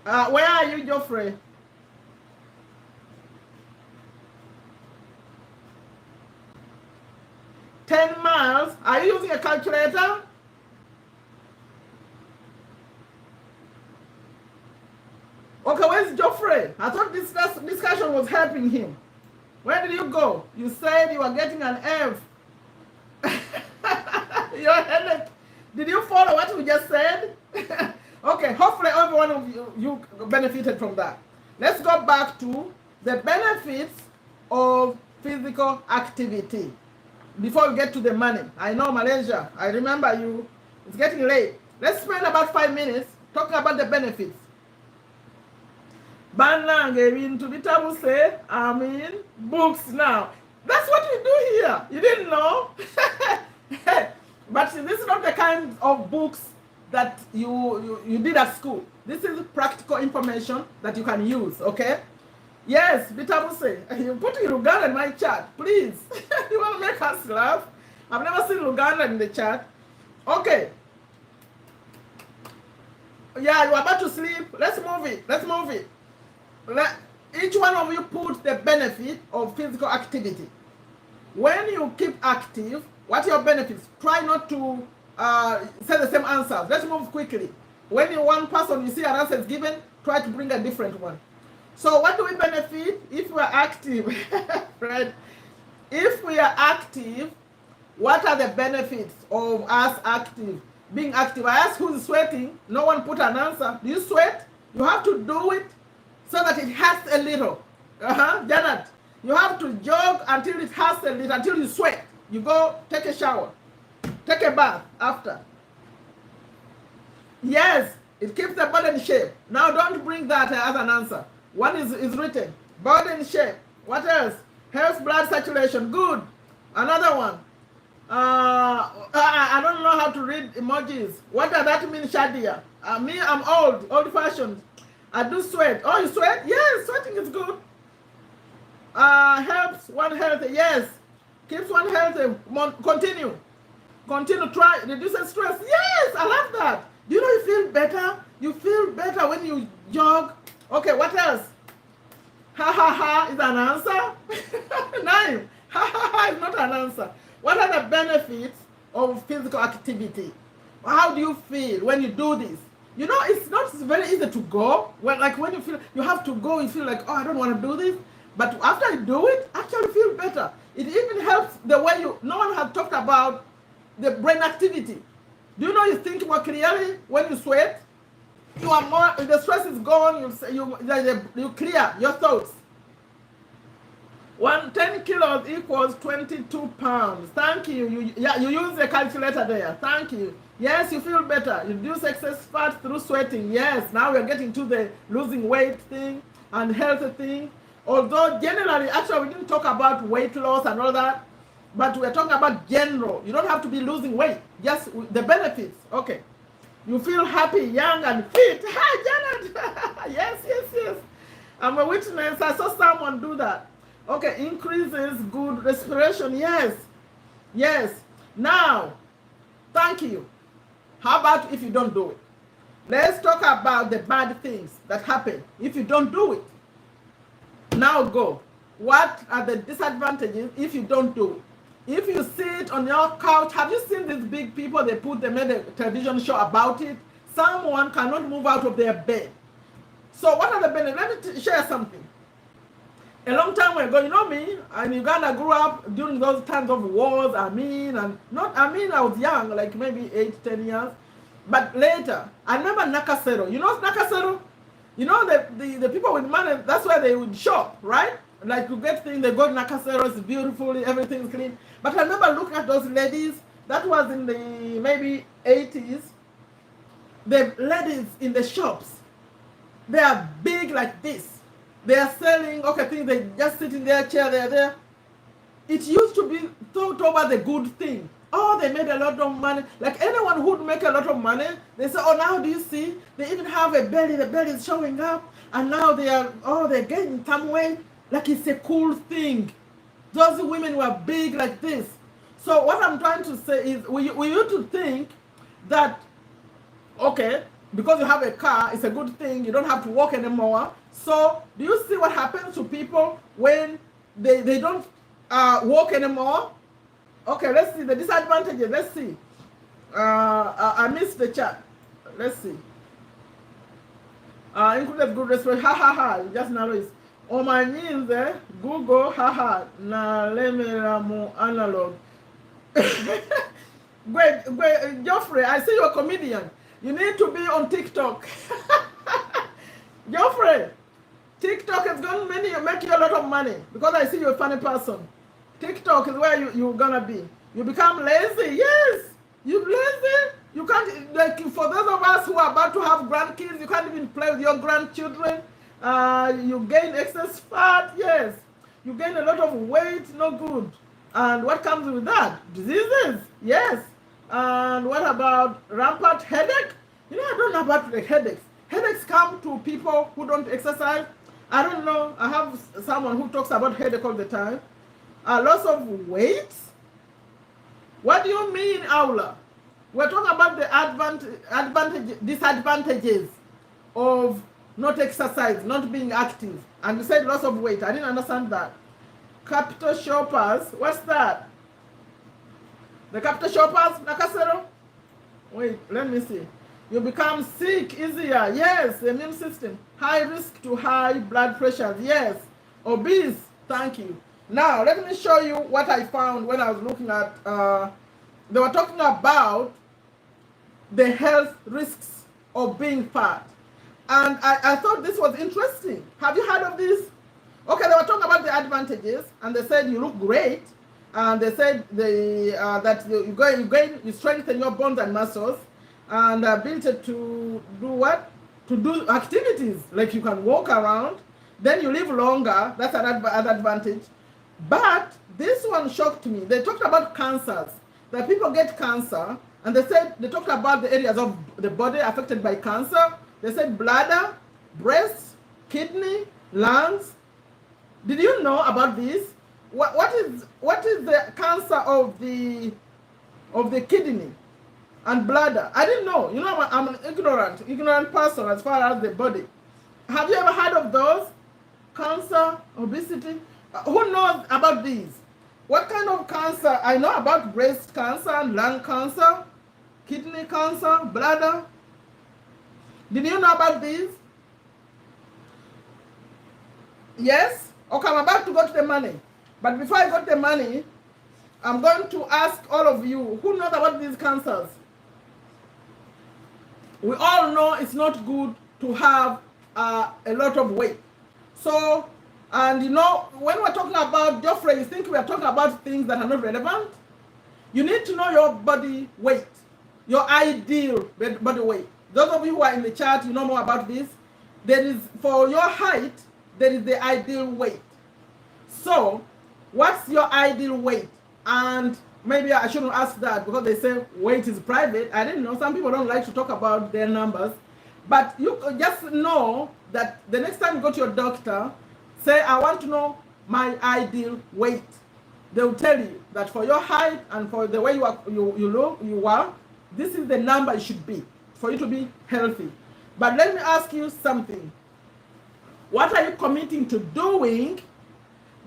Where are you, Geoffrey? $10 miles. Are you using a calculator? Okay, where's Geoffrey? I thought this discussion was helping him. Where did you go? You said you were getting an F. Your headache. Did you follow what we just said? Okay, hopefully every one of you benefited from that. Let's go back to the benefits of physical activity before we get to the money. I know Malaysia, I remember you. It's getting late. Let's spend about 5 minutes talking about the benefits. To be able to say, I mean, books now. That's what we do here. You didn't know? But this is not the kind of books that you did at school. This is practical information that you can use, okay? Yes, Bitabuse, you put Luganda in my chat, please. You want to make us laugh? I've never seen Luganda in the chat. Okay. Yeah, you're about to sleep. Let's move it. Each one of you put the benefit of physical activity. When you keep active, what are your benefits? Try not to say the same answers. Let's move quickly. When you one person, you see an answer is given, try to bring a different one. So what do we benefit if we are active? Right? If we are active, what are the benefits of us active? Being active. I asked who's sweating. No one put an answer. Do you sweat? You have to do it so that it hurts a little. Janet, you have to jog until it hurts a little, until you sweat. You go take a shower, take a bath after. Yes, it keeps the body in shape. Now don't bring that as an answer. One is written, body in shape. What else? Helps blood circulation. Good. Another one. I don't know how to read emojis. What does that mean, Shadia? Me, I'm old-fashioned. I do sweat. Oh, you sweat? Yes, sweating is good. Helps one healthy. Yes, keeps one healthy. Continue. Try reduces stress. Yes, I love that. Do you know you feel better? You feel better when you jog. Okay, what else? Ha ha ha is an answer. Nine. Ha ha ha is not an answer. What are the benefits of physical activity? How do you feel when you do this? You know, it's not very easy to go. When you feel you have to go, you feel like, oh, I don't want to do this. But after you do it, actually feel better. It even helps the way no one has talked about the brain activity. Do you know you think more clearly when you sweat? You are more, the stress is gone, you clear your thoughts. 10 kilos equals 22 pounds. Thank you. You use the calculator there. Thank you. Yes, you feel better. You reduce excess fat through sweating. Yes, now we're getting to the losing weight thing and healthy thing. Although generally, actually, we didn't talk about weight loss and all that, but we're talking about general. You don't have to be losing weight. Just the benefits. Okay. You feel happy, young, and fit. Hi, Janet. Yes. I'm a witness. I saw someone do that. Okay, increases good respiration. Yes. Now, thank you. How about if you don't do it? Let's talk about the bad things that happen if you don't do it. Now go. What are the disadvantages if you don't do it? If you sit on your couch, have you seen these big people? They made a television show about it. Someone cannot move out of their bed. So what are the benefits? Let me share something. A long time ago, you know me, in Uganda, I grew up during those times of wars. I was young, like maybe 8, 10 years. But later, I remember Nakasero. You know Nakasero? You know the people with money, that's where they would shop, right? Like you get things, they go to Nakasero, it's beautiful, everything's clean. But I remember looking at those ladies, that was in the maybe 80s. The ladies in the shops, they are big like this. They are selling, things, they just sit in their chair, they're there. It used to be thought over the good thing. Oh, they made a lot of money. Like anyone who would make a lot of money, they say, oh, now do you see? They even have a belly, the belly is showing up. And now they're getting some weight. Like it's a cool thing. Those women were big like this. So what I'm trying to say is, we used to think that, okay, because you have a car, it's a good thing. You don't have to walk anymore. So do you see what happens to people when they don't walk anymore? Okay, let's see the disadvantages. Let's see. I missed the chat. Let's see. Included good respiration. Ha ha ha. You just notice. On my knees, Google. Ha ha. Nakalema mu analog. Great, Geoffrey. I see you're a comedian. You need to be on TikTok. Geoffrey, TikTok is going to make you a lot of money because I see you're a funny person. TikTok is where you're going to be. You become lazy. Yes. You're lazy. You can't, like for those of us who are about to have grandkids, you can't even play with your grandchildren. You gain excess fat. Yes. You gain a lot of weight. No good. And what comes with that? Diseases. Yes. And what about rampant headache? You know, I don't know about the headaches. Headaches come to people who don't exercise. I don't know. I have someone who talks about headache all the time. Loss of weight? What do you mean, Aula? We're talking about the disadvantages of not exercise, not being active. And you said loss of weight. I didn't understand that. Capital shoppers, what's that? The capital shoppers, Nakasero? Wait, let me see. You become sick easier. Yes, the immune system. High risk to high blood pressure. Yes. Obese. Thank you. Now, let me show you what I found when I was looking at, they were talking about the health risks of being fat. And I thought this was interesting. Have you heard of this? Okay, they were talking about the advantages, and they said you look great, and they said that you strengthen your bones and muscles, and ability to do what? To do activities, like you can walk around, then you live longer. That's an advantage. But this one shocked me. They talked about cancers, that people get cancer, and they talked about the areas of the body affected by cancer. They said bladder, breast, kidney, lungs. Did you know about this? What is the cancer of the kidney and bladder? I didn't know. You know, I'm an ignorant person as far as the body. Have you ever heard of those? Cancer, obesity. Who knows about these? What kind of cancer? I know about breast cancer, lung cancer, kidney cancer, bladder. Did you know about these? Yes? Okay, I'm about to go to the money. But before I go to the money, I'm going to ask all of you, who knows about these cancers? We all know it's not good to have a lot of weight. So, and you know, when we're talking about Geoffrey, you think we are talking about things that are not relevant? You need to know your body weight, your ideal body weight. Those of you who are in the chat, you know more about this. There is, for your height, there is the ideal weight. So, what's your ideal weight? And maybe I shouldn't ask that because they say weight is private. I didn't know. Some people don't like to talk about their numbers. But you just know that the next time you go to your doctor, say, I want to know my ideal weight. They will tell you that for your height and for the way you are, this is the number it should be for you to be healthy. But let me ask you something. What are you committing to doing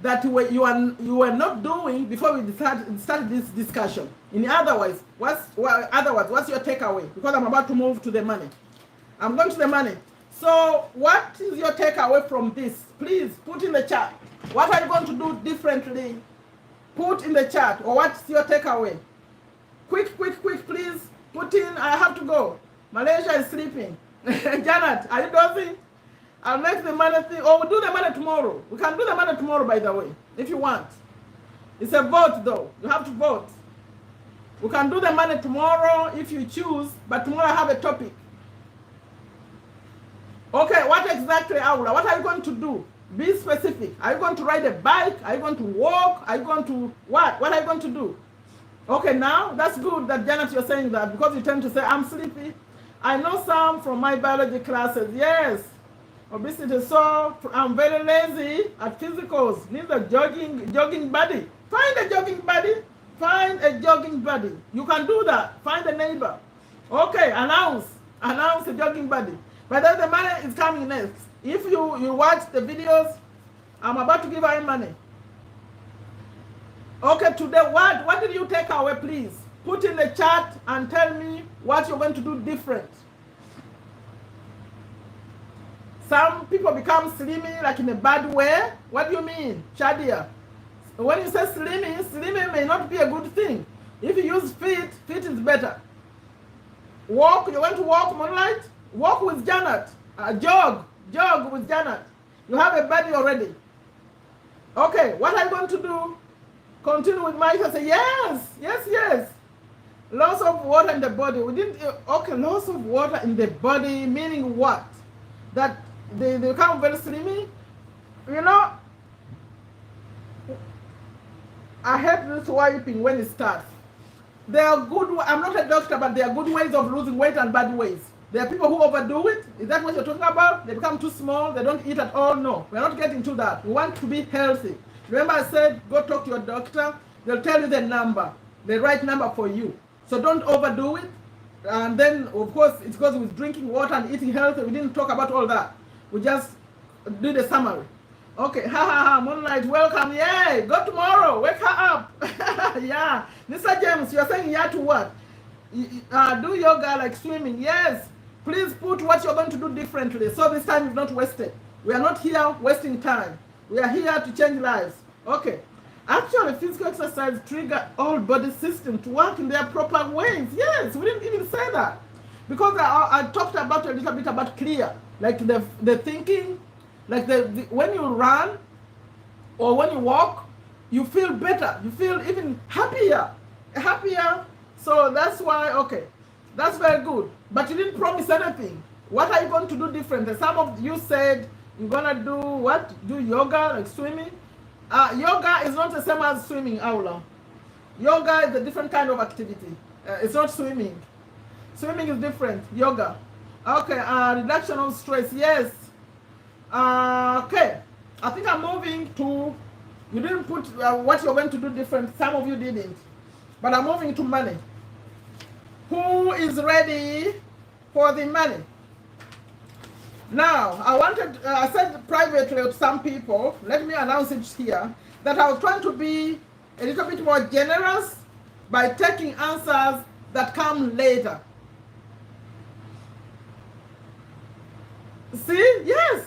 that you were not doing before we started this discussion? In other words, what's your takeaway? Because I'm about to move to the money. I'm going to the money. So what is your takeaway from this? Please put in the chat. What are you going to do differently? Put in the chat. Or what's your takeaway? Quick, please. Put in. I have to go. Malaysia is sleeping. Janet, are you dozing? I'll make the money thing. Oh, we'll do the money tomorrow. We can do the money tomorrow, by the way, if you want. It's a vote, though. You have to vote. We can do the money tomorrow if you choose, but tomorrow I have a topic. Okay, what exactly, Aula? What are you going to do? Be specific. Are you going to ride a bike? Are you going to walk? Are you going to what? What are you going to do? Okay, now, that's good that, Janet, you're saying that because you tend to say, I'm sleepy. I know some from my biology classes. Yes. Obesity. So I'm very lazy at physicals. Need a jogging buddy. Find a jogging buddy. Find a jogging buddy. You can do that. Find a neighbor. Okay, announce a jogging buddy. But then the money is coming next. If you watch the videos, I'm about to give away money. Okay, today what did you take away, please? Put in the chat and tell me what you're going to do different. Some people become slimming like in a bad way. What do you mean, Shadia? When you say slimming may not be a good thing. If you use fit is better. Walk, you want to walk, Moonlight? Walk with Janet. Jog with Janet. You have a body already. Okay, what are you going to do? Continue with Mike. Say yes. Loss of water in the body. Okay, loss of water in the body, meaning what? That they become very slimy. You know, I hate this wiping when it starts. There are good, I'm not a doctor, but there are good ways of losing weight and bad ways. There are people who overdo it. Is that what you're talking about? They become too small, they don't eat at all? No, we're not getting to that. We want to be healthy. Remember I said, go talk to your doctor. They'll tell you the number, the right number for you. So don't overdo it. And then, of course, it goes with drinking water and eating healthy. We didn't talk about all that. We just do the summary. Okay, Moonlight, welcome. Yay, go tomorrow. Wake her up. Yeah. Mr. James, you're saying yeah to what? Do yoga like swimming. Yes. Please put what you're going to do differently. So this time is not wasted. We are not here wasting time. We are here to change lives. Okay. Actually, physical exercise trigger all body system to work in their proper ways. Yes, we didn't even say that. Because I talked about a little bit about clear. like the thinking, like the when you run or when you walk, you feel better. You feel even happier. So that's why, okay, that's very good. But you didn't promise anything. What are you going to do different? Some of you said you're gonna do what? Do yoga, like swimming. Yoga is not the same as swimming, Aula. Yoga is a different kind of activity. It's not swimming. Swimming is different. Yoga. Okay, reduction of stress. Yes. Okay. I think I'm moving to, you didn't put what you're going to do different. Some of you didn't. But I'm moving to money. Who is ready for the money? Now, I said privately to some people, let me announce it here, that I was trying to be a little bit more generous by taking answers that come later. See? Yes.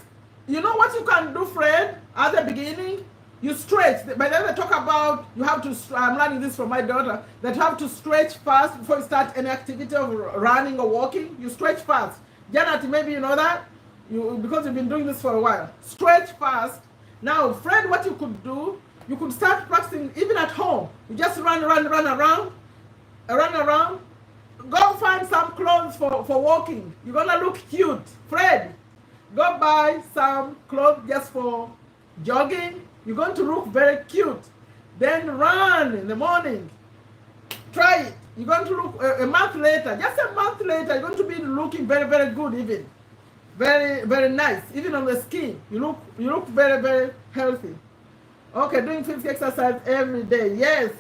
You know what you can do, Fred, at the beginning? You stretch. By then they talk about, you have to, I'm learning this from my daughter, that you have to stretch fast before you start any activity of running or walking. You stretch fast. Janet, maybe you know that? Because you've been doing this for a while. Stretch fast. Now, Fred, what you could do, you could start practicing even at home. You just run around. Go find some clothes for walking. You're gonna look cute. Fred, go buy some clothes just for jogging. You're going to look very cute. Then run in the morning. Try it. You're going to look a month later, just a month later, you're going to be looking very, very good even. Very, very nice. Even on the skin, you look very, very healthy. Okay, doing physical exercise every day. Yes,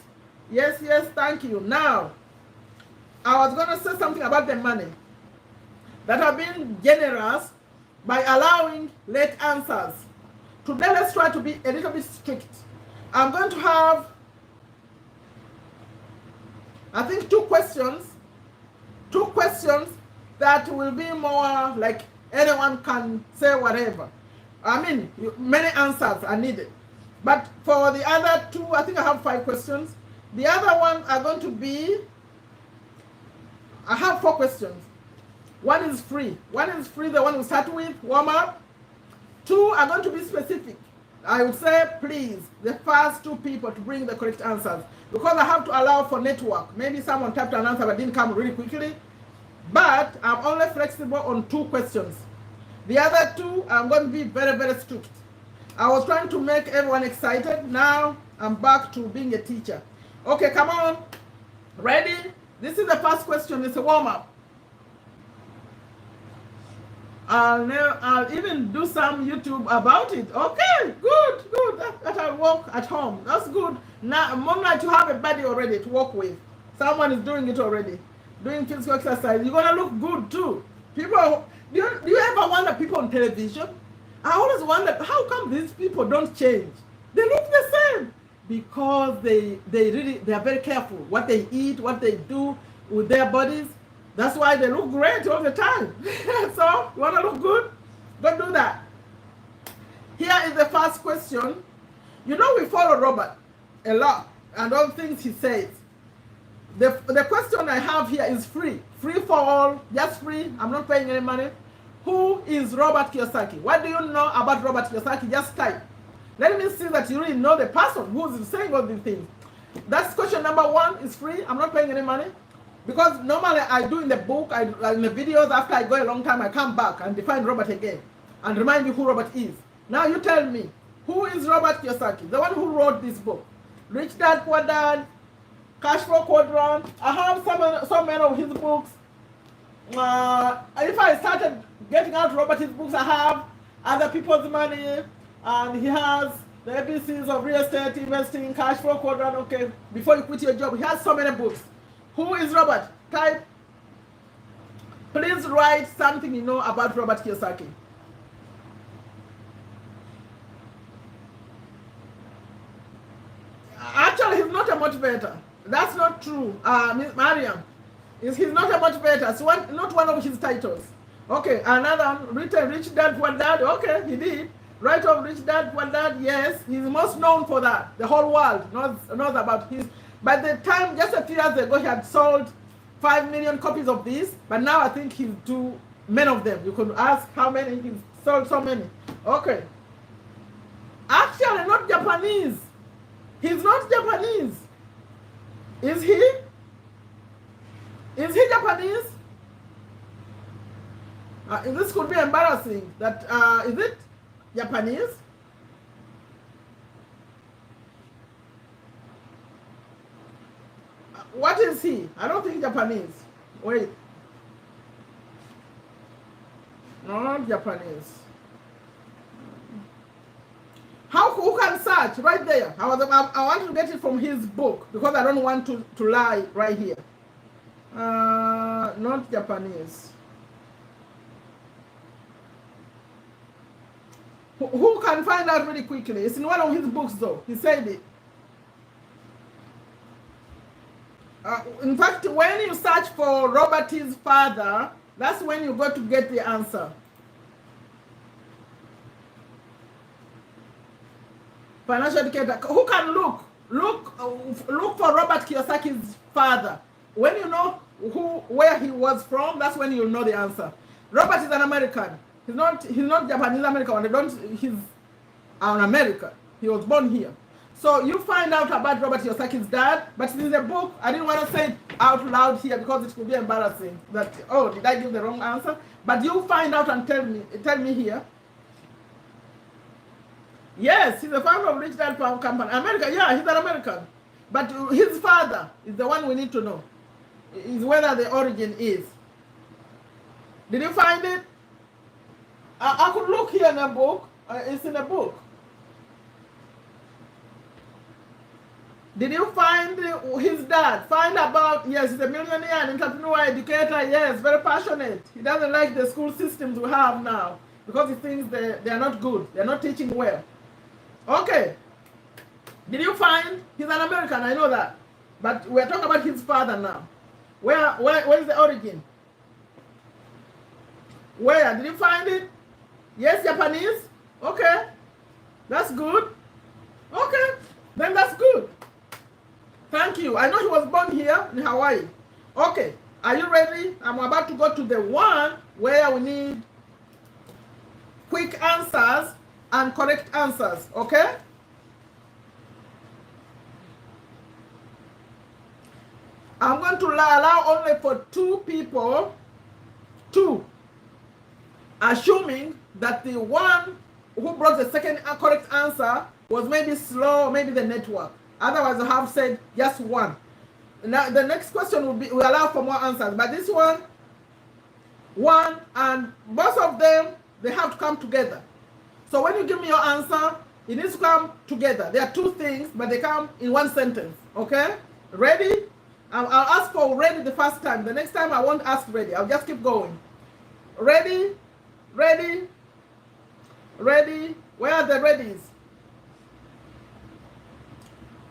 thank you. Now, I was going to say something about the money. That I've been generous by allowing late answers. Today, let's try to be a little bit strict. I'm going to have, I think, two questions that will be more like anyone can say whatever. I mean, many answers are needed. But for the other two, I think I have 5 questions. The other one are going to be, I have 4 questions. One is free. The one we start with, warm up. 2 are going to be specific. I would say, please, the first 2 people to bring the correct answers. Because I have to allow for network. Maybe someone typed an answer but didn't come really quickly. But I'm only flexible on 2 questions. The other 2, I'm going to be very, very strict. I was trying to make everyone excited. Now I'm back to being a teacher. Okay, come on. Ready? This is the first question. It's a warm-up. I'll even do some YouTube about it. Okay, good. That I'll work at home. That's good. Now, Moonlight, you have a body already to work with. Someone is doing it already. Doing physical exercise. You're gonna look good too. People, do you ever wonder people on television? I always wonder, how come these people don't change? They look the same. Because they are very careful what they eat, what they do with their bodies. That's why they look great all the time. So, you want to look good? Don't do that. Here is the first question. You know we follow Robert a lot and all things he says. The question I have here is free. Free for all, just free. I'm not paying any money. Who is Robert Kiyosaki? What do you know about Robert Kiyosaki? Just type. Let me see that you really know the person who is saying all these things. That's question number 1. Is free. I'm not paying any money. Because normally I do in the book, in the videos, after I go a long time, I come back and define Robert again and remind you who Robert is. Now you tell me, who is Robert Kiyosaki? The one who wrote this book. Rich Dad, Poor Dad, Cash Flow Quadrant. I have so many of his books. If I started getting out Robert's books, I have Other People's Money, and he has the ABCs of real estate, investing, cash flow quadrant. Okay, before you quit your job, he has so many books. Who is Robert? Type. Please write something you know about Robert Kiyosaki. Actually, he's not a motivator. That's not true. Miss Mariam, he's not a motivator. It's not one of his titles. Okay, another one, written Rich Dad Poor Dad. Okay, he did. Right of Rich Dad Poor Dad. Yes, he's most known for that. The whole world knows about his. By the time, just a few years ago, he had sold 5 million copies of this. But now I think he's many of them. You could ask how many. He sold so many. Okay. Actually, not Japanese. He's not Japanese. Is he? Is he Japanese? This could be embarrassing. That is it Japanese? What is he? I don't think Japanese. Wait. No, not Japanese. Who can search right there? I want to get it from his book because I don't want to lie right here. Not Japanese. Who can find out really quickly? It's in one of his books though. He said it. In fact, when you search for Robert's father, that's when you go to get the answer. Financial educator. Who can look for Robert Kiyosaki's father? When you know where he was from, that's when you know the answer. Robert is an American. He's not Japanese American. He's an American. He was born here. So you find out about Robert Kiyosaki's dad, but in the book, I didn't want to say it out loud here because it could be embarrassing. That, oh, did I give the wrong answer? But you find out and tell me here. Yes, he's a founder of Rich Dad Company. America, yeah, he's an American. But his father is the one we need to know. Is whether the origin is. Did you find it? I could look here in a book. It's in a book. Did you find his dad? Find about, yes, he's a millionaire, an entrepreneur, educator, yes, very passionate. He doesn't like the school systems we have now because he thinks they are not good. They're not teaching well. Okay. Did you find, he's an American, I know that. But we're talking about his father now. Where is the origin? Where? Did you find it? Yes, Japanese? Okay. That's good. Okay. Then that's good. Thank you. I know he was born here in Hawaii. Okay. Are you ready? I'm about to go to the one where we need quick answers and correct answers. Okay? I'm going to allow only for 2 people. 2. Assuming that the one who brought the second correct answer was maybe slow, maybe the network. Otherwise, I have said just 1. Now, the next question will be, we allow for more answers. But this one, and both of them, they have to come together. So when you give me your answer, it needs to come together. There are 2 things, but they come in 1 sentence. Okay? Ready? I'll ask for ready the first time. The next time I won't ask ready. I'll just keep going. Ready? Ready? Ready? Where are the readies?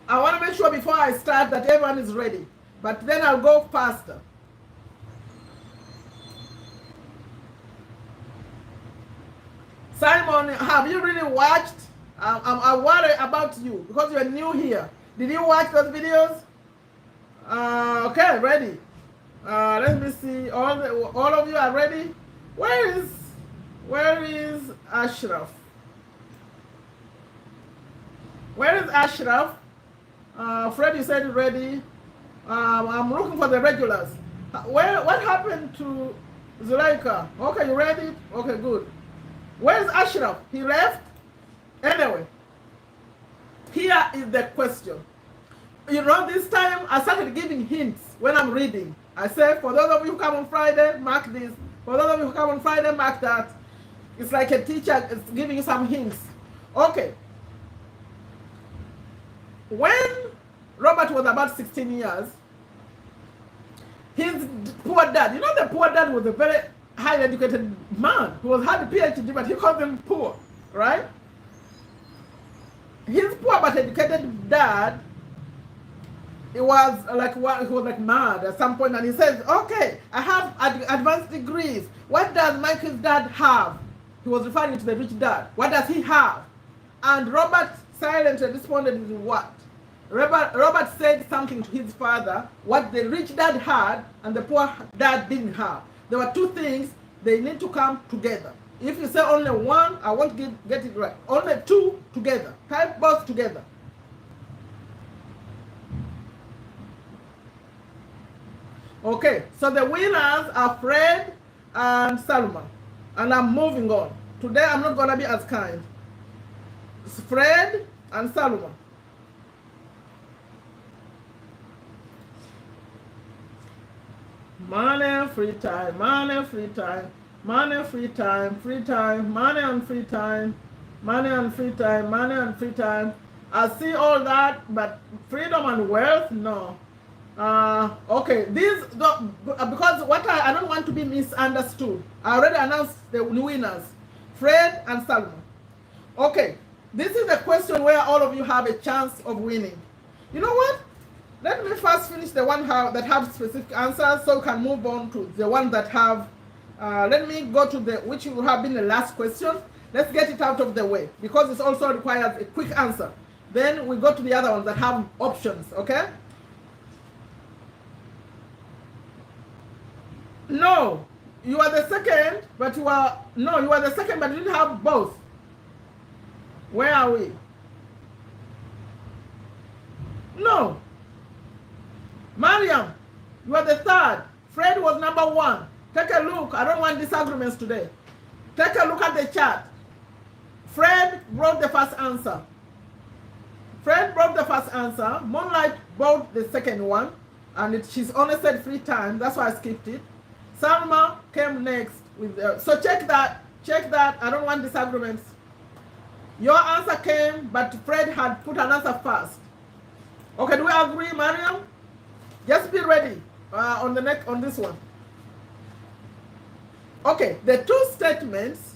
I want to make sure before I start that everyone is ready. But then I'll go faster. Simon, have you really watched? I worry about you because you're new here. Did you watch those videos? Okay, ready. Let me see. All of you are ready. Where is Ashraf? Where is Ashraf? Freddie said ready. I'm looking for the regulars. What happened to Zuleika? Okay, you ready? Okay, good. Where's Ashraf? He left? Anyway, here is the question. You know, this time I started giving hints when I'm reading. I said, for those of you who come on Friday, mark this. For those of you who come on Friday, mark that. It's like a teacher is giving you some hints. Okay. When Robert was about 16 years, his poor dad, you know, the poor dad was a very highly educated man who had a PhD, but he called him poor, right? His poor but educated dad, he was like mad at some point, and he says, okay, I have advanced degrees. What does Michael's dad have? He was referring to the rich dad. What does he have? And Robert silently responded with what? Robert said something to his father, what the rich dad had and the poor dad didn't have. There were 2 things they need to come together. If you say only one, I won't get it right. Only two together. Type both together. Okay, so the winners are Fred and Salma. And I'm moving on. Today I'm not going to be as kind. It's Fred and Salma. Money, free time, money, free time, money, free time, free time, money and free time, money and free time, money and free time. I see all that, but freedom and wealth, no. Okay, these, because what I don't want to be misunderstood. I already announced the winners, Fred and Salma. Okay, this is a question where all of you have a chance of winning. You know what? Let me first finish the one that have specific answers so we can move on to the one that have, let me go to the, which will have been the last question. Let's get it out of the way because it also requires a quick answer. Then we go to the other ones that have options, okay? No, you are the second, but you are, no, you are the second, but you didn't have both. Where are we? No. Mariam, you are the third. Fred was number one. Take a look. I don't want disagreements today. Take a look at the chart. Fred brought the first answer. Fred brought the first answer. Moonlight brought the second one. And she's only said 3 times. That's why I skipped it. Salma came next. So check that. Check that. I don't want disagreements. Your answer came, but Fred had put an answer first. Okay, do we agree, Mariam? Just be ready on this one. Okay, the 2 statements.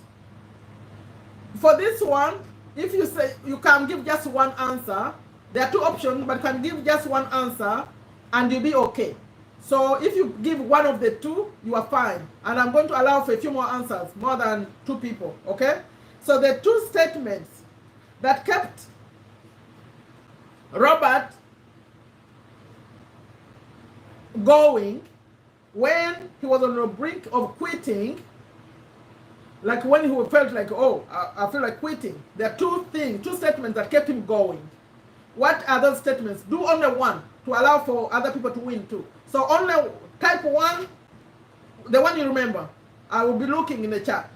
For this one, if you say you can give just one answer, there are 2 options, but you can give just one answer and you'll be okay. So if you give one of the 2, you are fine. And I'm going to allow for a few more answers, more than 2 people, okay? So the 2 statements that kept Robert going when he was on the brink of quitting, like when he felt like, oh, I feel like quitting. There are 2 statements that kept him going. What are those statements? Do only one to allow for other people to win too. So only type 1, the one you remember. I will be looking in the chat.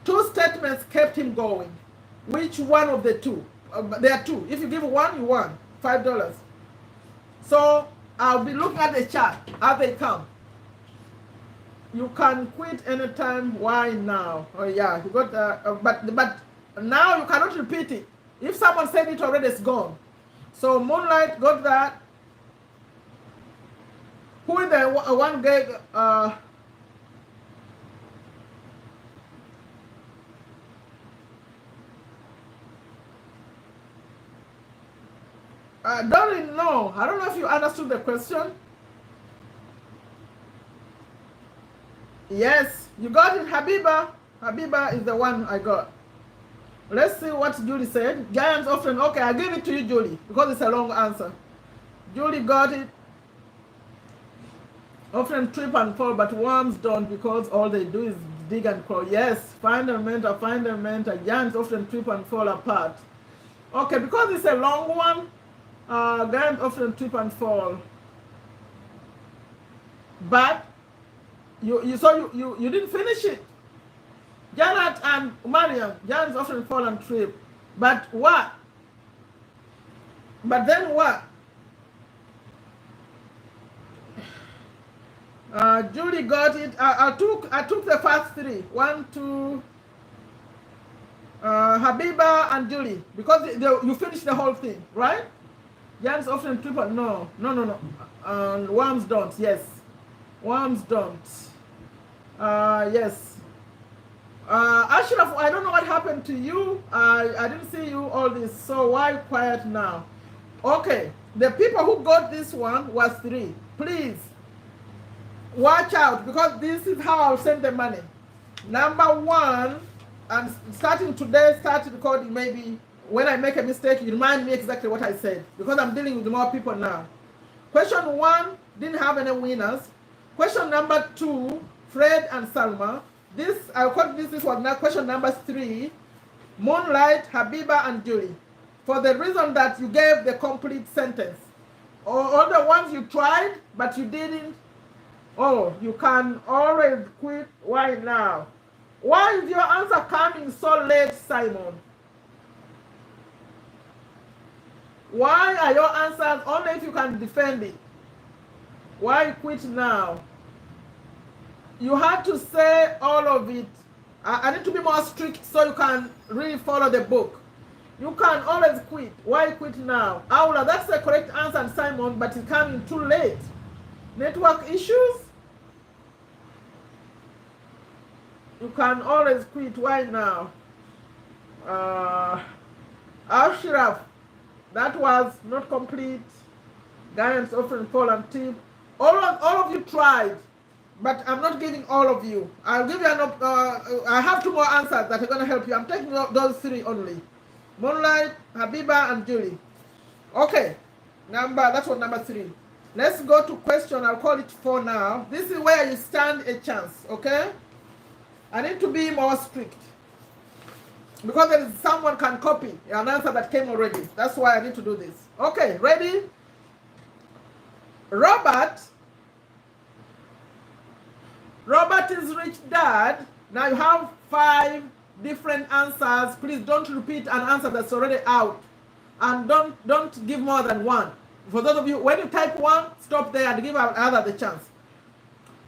2 statements kept him going. Which one of the 2? There are 2. If you give 1, you won $5. So I'll be looking at the chat as they come. You can quit anytime. Why now? Oh yeah, you got. But now you cannot repeat it. If someone said it already, it's gone. So Moonlight got that. Who is the one guy? Darling, no. I don't know if you understood the question. Yes, you got it, Habiba. Habiba is the one I got. Let's see what Julie said. Giants often, okay, I'll give it to you, Julie, because it's a long answer. Julie got it. Often trip and fall, but worms don't because all they do is dig and crawl. Yes, find a mentor, find a mentor. Giants often trip and fall apart. Okay, because it's a long one, giants often trip and fall. But you didn't finish it. Janet and Mariam, giants often fall and trip. But what? But then what? Julie got it. I took the first 3. 1, 2. Habiba and Julie, because you finished the whole thing, right? Giants often trip and no. Worms don't. Yes, worms don't. Yes. Ashraf, I don't know what happened to you. I didn't see you all this. So why quiet now? Okay, the people who got this one was 3. Please watch out because this is how I'll send the money. Number 1, and starting today, start recording. Maybe when I make a mistake, you remind me exactly what I said because I'm dealing with more people now. Question 1 didn't have any winners. Question number 2, Fred and Salma. This, I'll call this was now question number 3. Moonlight, Habiba, and Julie. For the reason that you gave the complete sentence. Or all the ones you tried, but you didn't. Oh, you can always quit. Why now? Why is your answer coming so late, Simon? Why are your answers only if you can defend it? Why quit now? You have to say all of it. I need to be more strict so you can really follow the book. You can always quit. Why quit now? Aula, that's the correct answer, Simon, but it's coming too late. Network issues? You can always quit. Why now? Ashraf, that was not complete. Guidance offering Paul and Tim. All of you tried, but I'm not giving all of you. I'll give you I have 2 more answers that are going to help you. I'm taking those 3 only. Moonlight, Habiba, and Julie. Okay, that's what number 3. Let's go to question. I'll call it 4 now. This is where you stand a chance, okay? I need to be more strict because there is someone can copy an answer that came already. That's why I need to do this. Okay, ready? Robert is rich dad. Now you have 5 different answers. Please don't repeat an answer that's already out, and don't give more than 1. For those of you, when you type 1, stop there and give another the chance.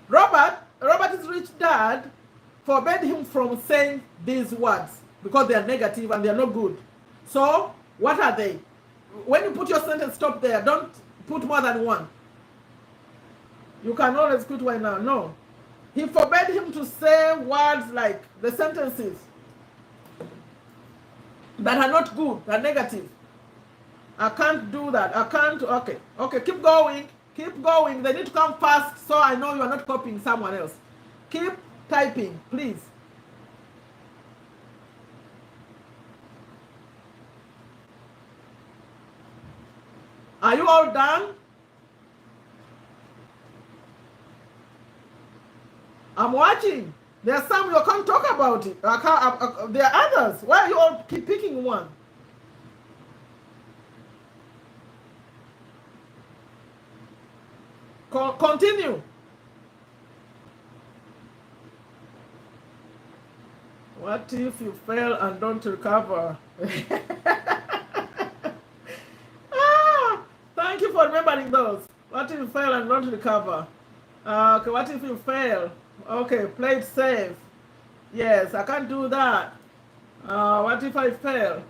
Robert is rich dad forbade him from saying these words because they are negative and they are not good. So what are they? When you put your sentence, stop there. Don't put more than 1. You can always quit right now. No. He forbade him to say words like the sentences that are not good, that are negative. I can't do that. I can't. Okay, keep going. Keep going. They need to come fast so I know you are not copying someone else. Keep typing, please. Are you all done? I'm watching. There are some you can't talk about it. There are others. Why are you all keep picking one? Continue. What if you fail and don't recover? Thank you for remembering those. What if you fail and don't recover? Okay, what if you fail? Okay, play it safe. Yes, I can't do that. What if I fail?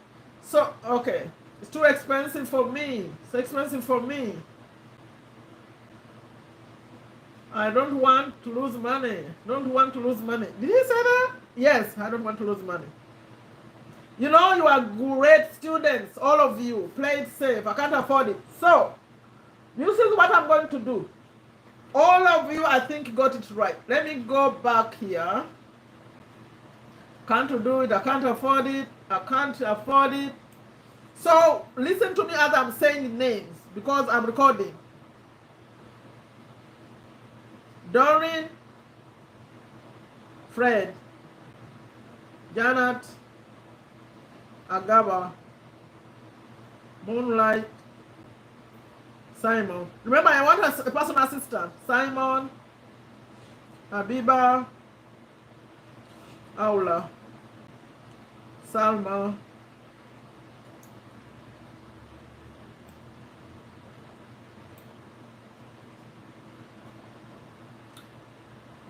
So, okay, it's too expensive for me. It's expensive for me. I don't want to lose money. Don't want to lose money. Did you say that? Yes, I don't want to lose money. You know, you are great students, all of you. Play it safe. I can't afford it. So, this is what I'm going to do. All of you, I think, got it right. Let me go back here. Can't do it. I can't afford it. I can't afford it. So, listen to me as I'm saying names because I'm recording. Doreen, Fred, Janet, Agaba, Moonlight, Simon. Remember, I want a personal assistant. Simon, Habiba, Aula, Salma,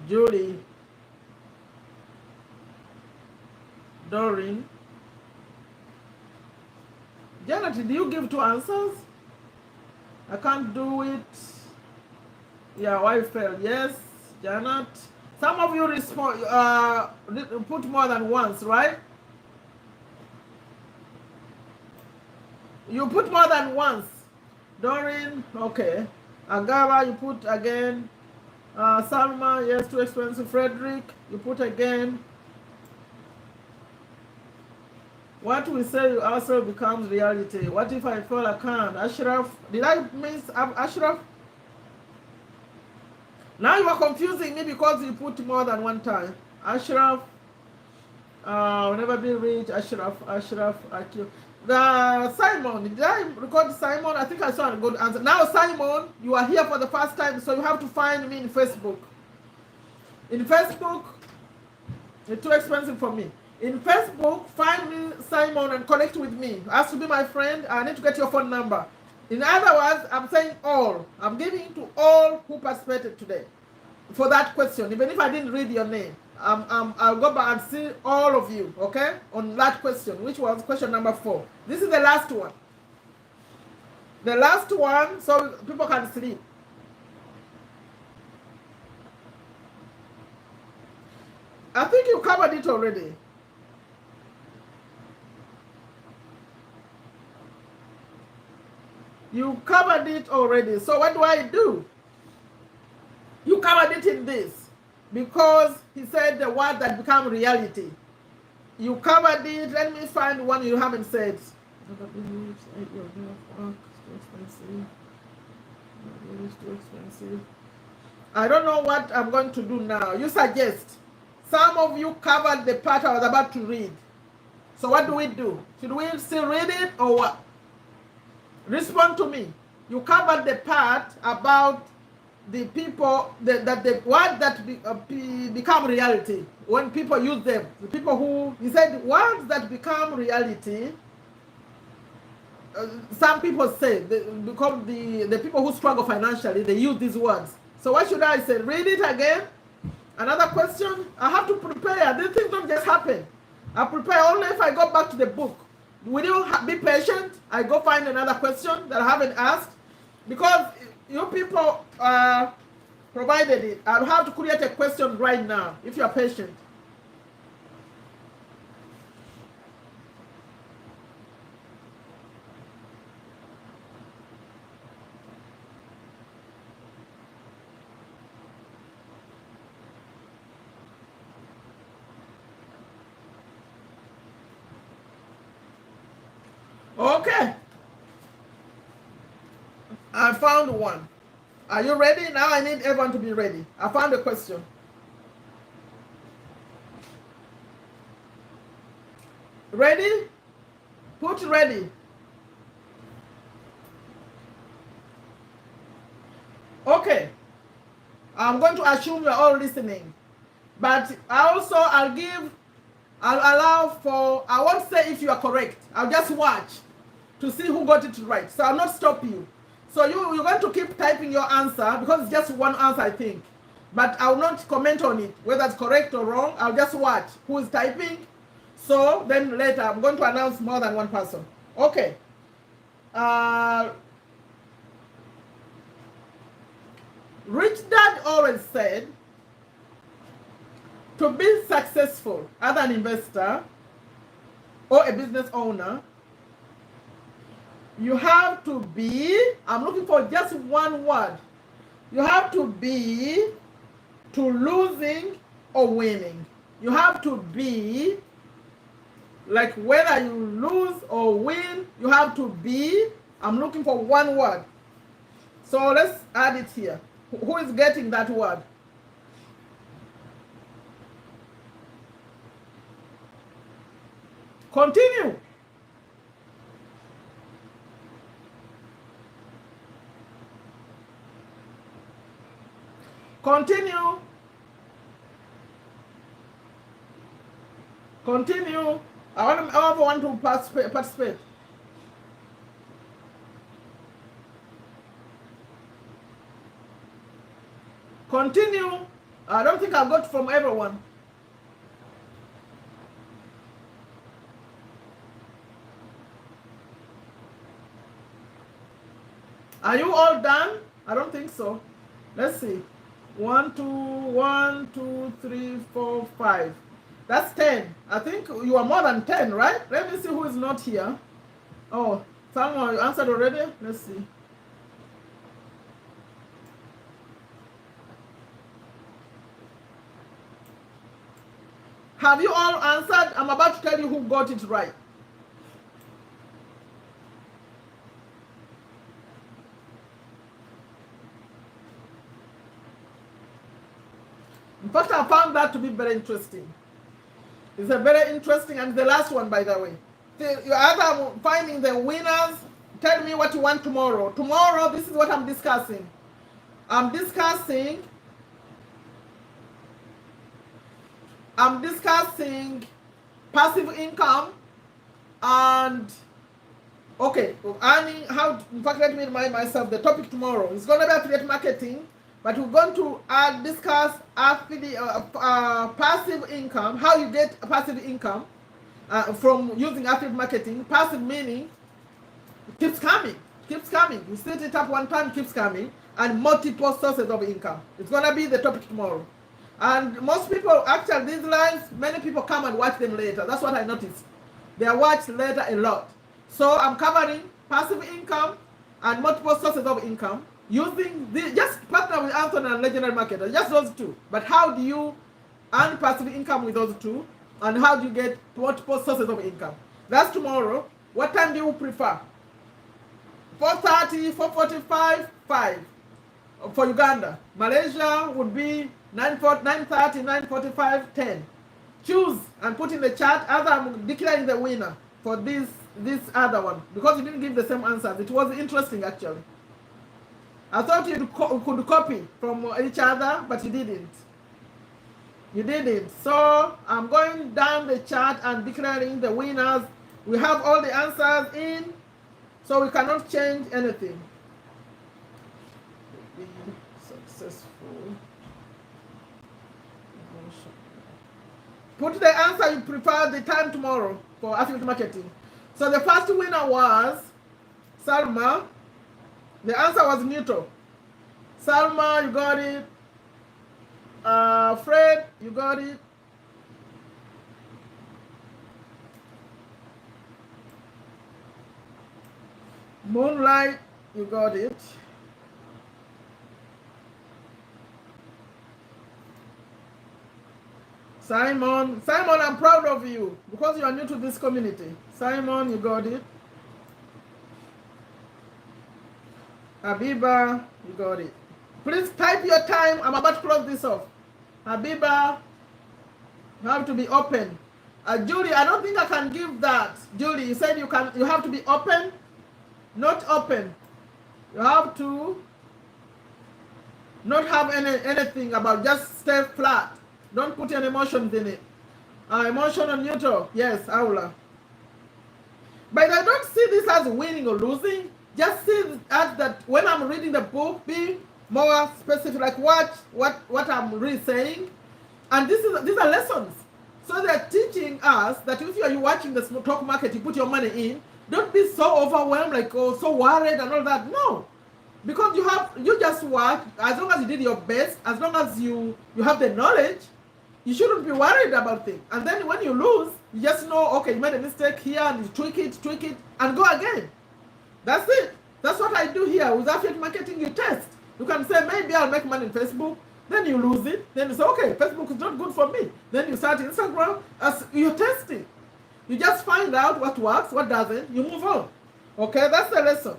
Julie, Doreen. Janet, did you give 2 answers? I can't do it. Yeah, why fail? Yes, Janet. Some of you respond, put more than once, right? You put more than once. Doreen, okay. Agava, you put again. Salma, yes, too expensive. Frederick, you put again. What we say also becomes reality. What if I fail? I can't. Ashraf, did I miss Ashraf? Now you are confusing me because you put more than one time. Ashraf, will never be rich. Ashraf, Akil. The Simon, did I record Simon? I think I saw a good answer. Now, Simon, you are here for the first time, so you have to find me in Facebook. In Facebook, it's too expensive for me. In Facebook, find me, Simon, and connect with me. Ask to be my friend. I need to get your phone number. In other words, I'm saying all. I'm giving to all who participated today for that question. Even if I didn't read your name, I'll go back and see all of you, okay, on that question, which was question number 4. This is the last one. The last one, so people can sleep. I think you covered it already. You covered it already. So what do I do? You covered it in this. Because he said the word that become reality. You covered it. Let me find one you haven't said. I don't know what I'm going to do now. You suggest. Some of you covered the part I was about to read. So what do we do? Should we still read it or what? Respond to me. You covered the part about the people, that the words that become reality when people use them. The people who, he said, words that become reality, some people say, because the people who struggle financially, they use these words. So what should I say? Read it again? Another question? I have to prepare. These things don't just happen. I prepare only if I go back to the book. Will you be patient? I go find another question that I haven't asked. Because you people provided it. I'll have to create a question right now, if you are patient. Okay. I found one. Are you ready? Now I need everyone to be ready. I found a question. Ready? Put ready. Okay. I'm going to assume you're all listening. But I'll allow for, I won't say if you are correct. I'll just watch to see who got it right. So I'll not stop you. So you're going to keep typing your answer because it's just one answer, I think. But I will not comment on it, whether it's correct or wrong. I'll just watch who is typing. So then later, I'm going to announce more than one person. Okay. Rich Dad always said, to be successful as an investor or a business owner, you have to be, I'm looking for just one word. You have to be to losing or winning. You have to be, like whether you lose or win, you have to be, I'm looking for one word. So let's add it here. Who is getting that word? Continue. Continue. Continue. I want to participate. Continue. I don't think I got from everyone. Are you all done? I don't think so. Let's see. 1, 2, 3, 4, 5. That's 10. I think you are more than 10, right? Let me see who is not here. Oh, someone you answered already? Let's see. Have you all answered? I'm about to tell you who got it right. In fact, I found that to be very interesting. It's a very interesting, and the last one, by the way. As I'm finding the winners, tell me what you want tomorrow. Tomorrow, this is what I'm discussing. I'm discussing passive income and okay, earning how. In fact, let me remind myself the topic tomorrow is going to be affiliate marketing, but we're going to discuss passive income. How you get passive income from using affiliate marketing. Passive meaning it keeps coming. You set it up one time, keeps coming, and multiple sources of income. It's going to be the topic tomorrow. And most people, actually, these lives, many people come and watch them later. That's what I noticed. They are watched later a lot. So I'm covering passive income and multiple sources of income using just partner with Anthony and legendary marketers, just those two. But how do you earn passive income with those two? And how do you get multiple sources of income? That's tomorrow. What time do you prefer? 4:30, 4:45, 5 for Uganda. Malaysia would be 9:30, 9:45, 10. Choose and put in the chat as I'm declaring the winner for this other one, because you didn't give the same answers. It was interesting, actually. I thought you could copy from each other, but you didn't. So I'm going down the chat and declaring the winners. We have all the answers in, so we cannot change anything. Be successful. Put the answer you prefer the time tomorrow for affiliate marketing. So the first winner was Salma. The answer was neutral. Salma, you got it. Fred, you got it. Moonlight, you got it. Simon, I'm proud of you because you are new to this community. Simon, you got it. Habiba, you got it. Please type your time. I'm about to close this off. Habiba, you have to be open. Julie, I don't think I can give that. Julie, you said you have to be open, not open. You have to not have anything about, just stay flat. Don't put any emotions in it. Emotional neutral. Yes, Aula. But I don't see this as winning or losing. Just see it as that when I'm reading the book, be more specific, like what I'm really saying. And these are lessons. So they're teaching us that if you're watching the stock market, you put your money in, don't be so overwhelmed, like, oh, so worried and all that. No. Because you just work, as long as you did your best, as long as you have the knowledge, you shouldn't be worried about things. And then when you lose, you just know, okay, you made a mistake here, and you tweak it, and go again. That's it. That's what I do here. With affiliate marketing, you test. You can say, maybe I'll make money in Facebook. Then you lose it. Then you say, okay, Facebook is not good for me. Then you start Instagram. As you're testing. You just find out what works, what doesn't. You move on. Okay, that's the lesson.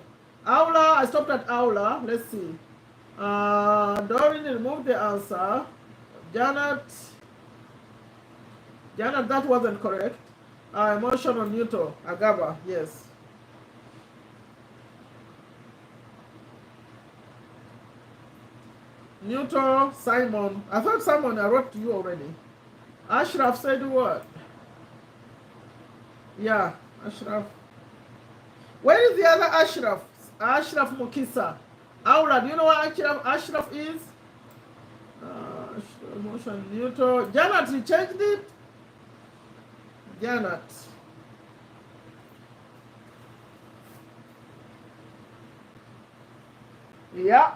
Aula, I stopped at Aula. Let's see. Doreen removed the answer. Janet, that wasn't correct. Emotional neutral. Agaba, yes. Neutral, Simon. I thought Simon, I wrote to you already. Ashraf said what? Yeah, Ashraf. Where is the other Ashraf? Ashraf Mukisa. Aura, do you know what Ashraf is? Emotional neutral. Janet, you changed it? Janet. Yeah.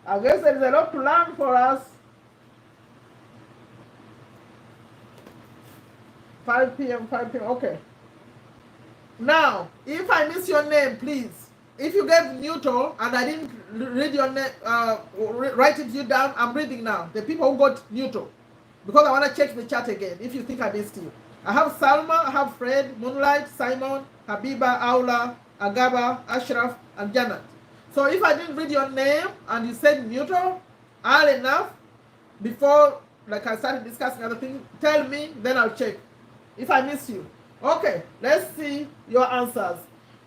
I guess there is a lot to learn for us. 5 p.m., okay. Now, if I miss your name, please. If you gave neutral and I didn't read your name, write it you down, I'm reading now. The people who got neutral. Because I want to check the chat again, if you think I missed you. I have Salma, I have Fred, Moonlight, Simon, Habiba, Aula, Agaba, Ashraf, and Janet. So if I didn't read your name and you said neutral, early enough, before like I started discussing other things, tell me, then I'll check if I miss you. Okay, let's see your answers.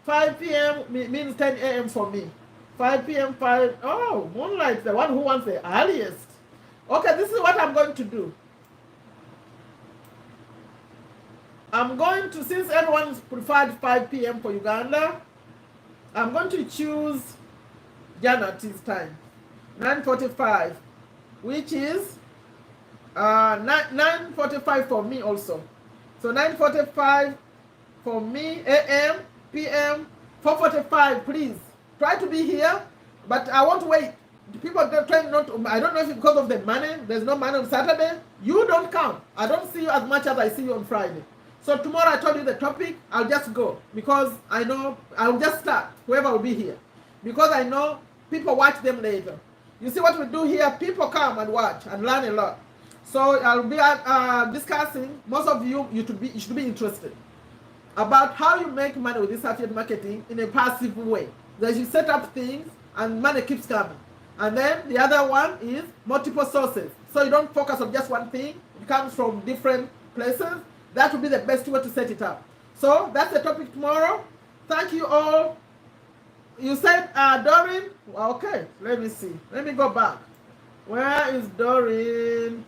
5 p.m. means 10 a.m. for me. 5 p.m. 5. Oh, Moonlight, the one who wants the earliest. Okay, this is what I'm going to do. I'm going to, since everyone's preferred 5 p.m. for Uganda, I'm going to choose Janet's time, 9:45, which is 9:45 for me also. So 9:45 for me, a.m., p.m., 4:45, please. Try to be here, but I won't wait. People are trying not to, I don't know if it's because of the money, there's no money on Saturday. You don't come. I don't see you as much as I see you on Friday. So tomorrow I told you the topic, I'll just go because I know I'll just start, whoever will be here. Because I know people watch them later. You see what we do here, people come and watch and learn a lot. So I'll be discussing, most of you, you should be interested about how you make money with this affiliate marketing in a passive way. That you set up things and money keeps coming. And then the other one is multiple sources. So you don't focus on just one thing, it comes from different places. That would be the best way to set it up. So that's the topic tomorrow. Thank you all. You said Doreen? Okay, let me see. Let me go back. Where is Doreen?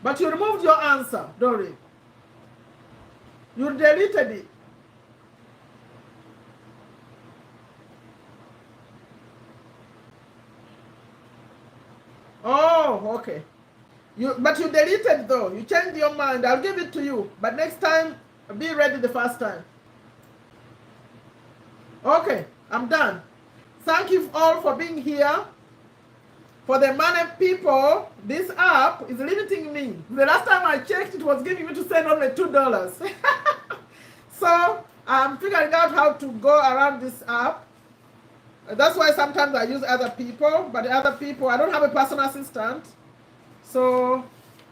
But you removed your answer, Doreen. You deleted it. Oh, okay. But you deleted though. You changed your mind. I'll give it to you. But next time, be ready the first time. Okay, I'm done. Thank you all for being here. For the money people, this app is limiting me. The last time I checked, it was giving me to send only $2. So I'm figuring out how to go around this app. That's why sometimes I use other people, but the other people, I don't have a personal assistant. So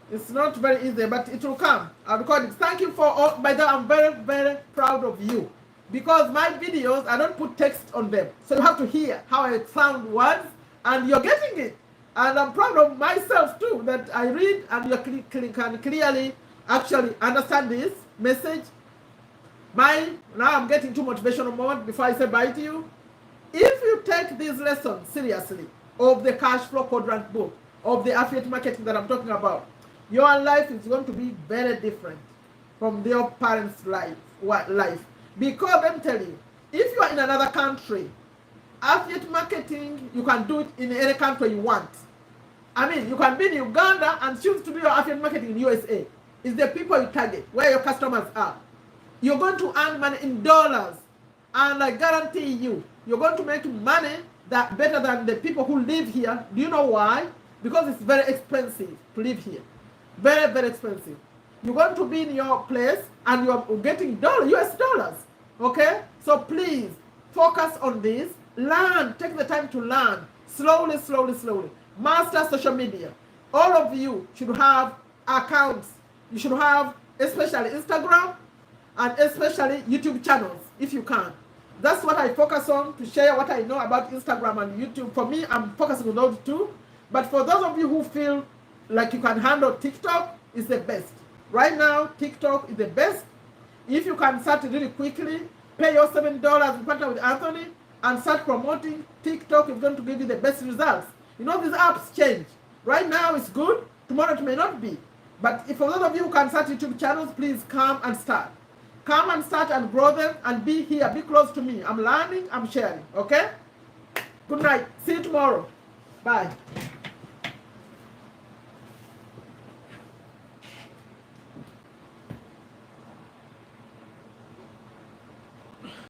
it's not very easy, but it will come. I'll record it. Thank you for all. By the way, I'm very, very proud of you. Because my videos, I don't put text on them. So you have to hear how I sound words, and you're getting it. And I'm proud of myself too, that I read and you can clearly actually understand this message. Now I'm getting too motivational mode before I say bye to you. If you take these lessons seriously, of the cash flow quadrant book, of the affiliate marketing that I'm talking about, your life is going to be very different from your parents' life. Because let me tell you, if you are in another country, affiliate marketing, you can do it in any country you want. I mean, you can be in Uganda and choose to do your affiliate marketing in USA. It's the people you target, where your customers are. You're going to earn money in dollars. And I guarantee you, you're going to make money that better than the people who live here. Do you know why? Because it's very expensive to live here. Very, very expensive. You're going to be in your place and you're getting US dollars. Okay? So please, focus on this. Learn. Take the time to learn. Slowly, slowly, slowly. Master social media. All of you should have accounts. You should have especially Instagram and especially YouTube channels if you can. That's what I focus on, to share what I know about Instagram and YouTube. For me, I'm focusing on those two. But for those of you who feel like you can handle TikTok, it's the best. Right now, TikTok is the best. If you can start really quickly, pay your $7 and partner with Anthony and start promoting, TikTok is going to give you the best results. You know, these apps change. Right now it's good, tomorrow it may not be. But if for those of you who can start YouTube channels, please come and start. Come and start and grow them and be here, be close to me. I'm learning, I'm sharing, okay? Good night. See you tomorrow. Bye.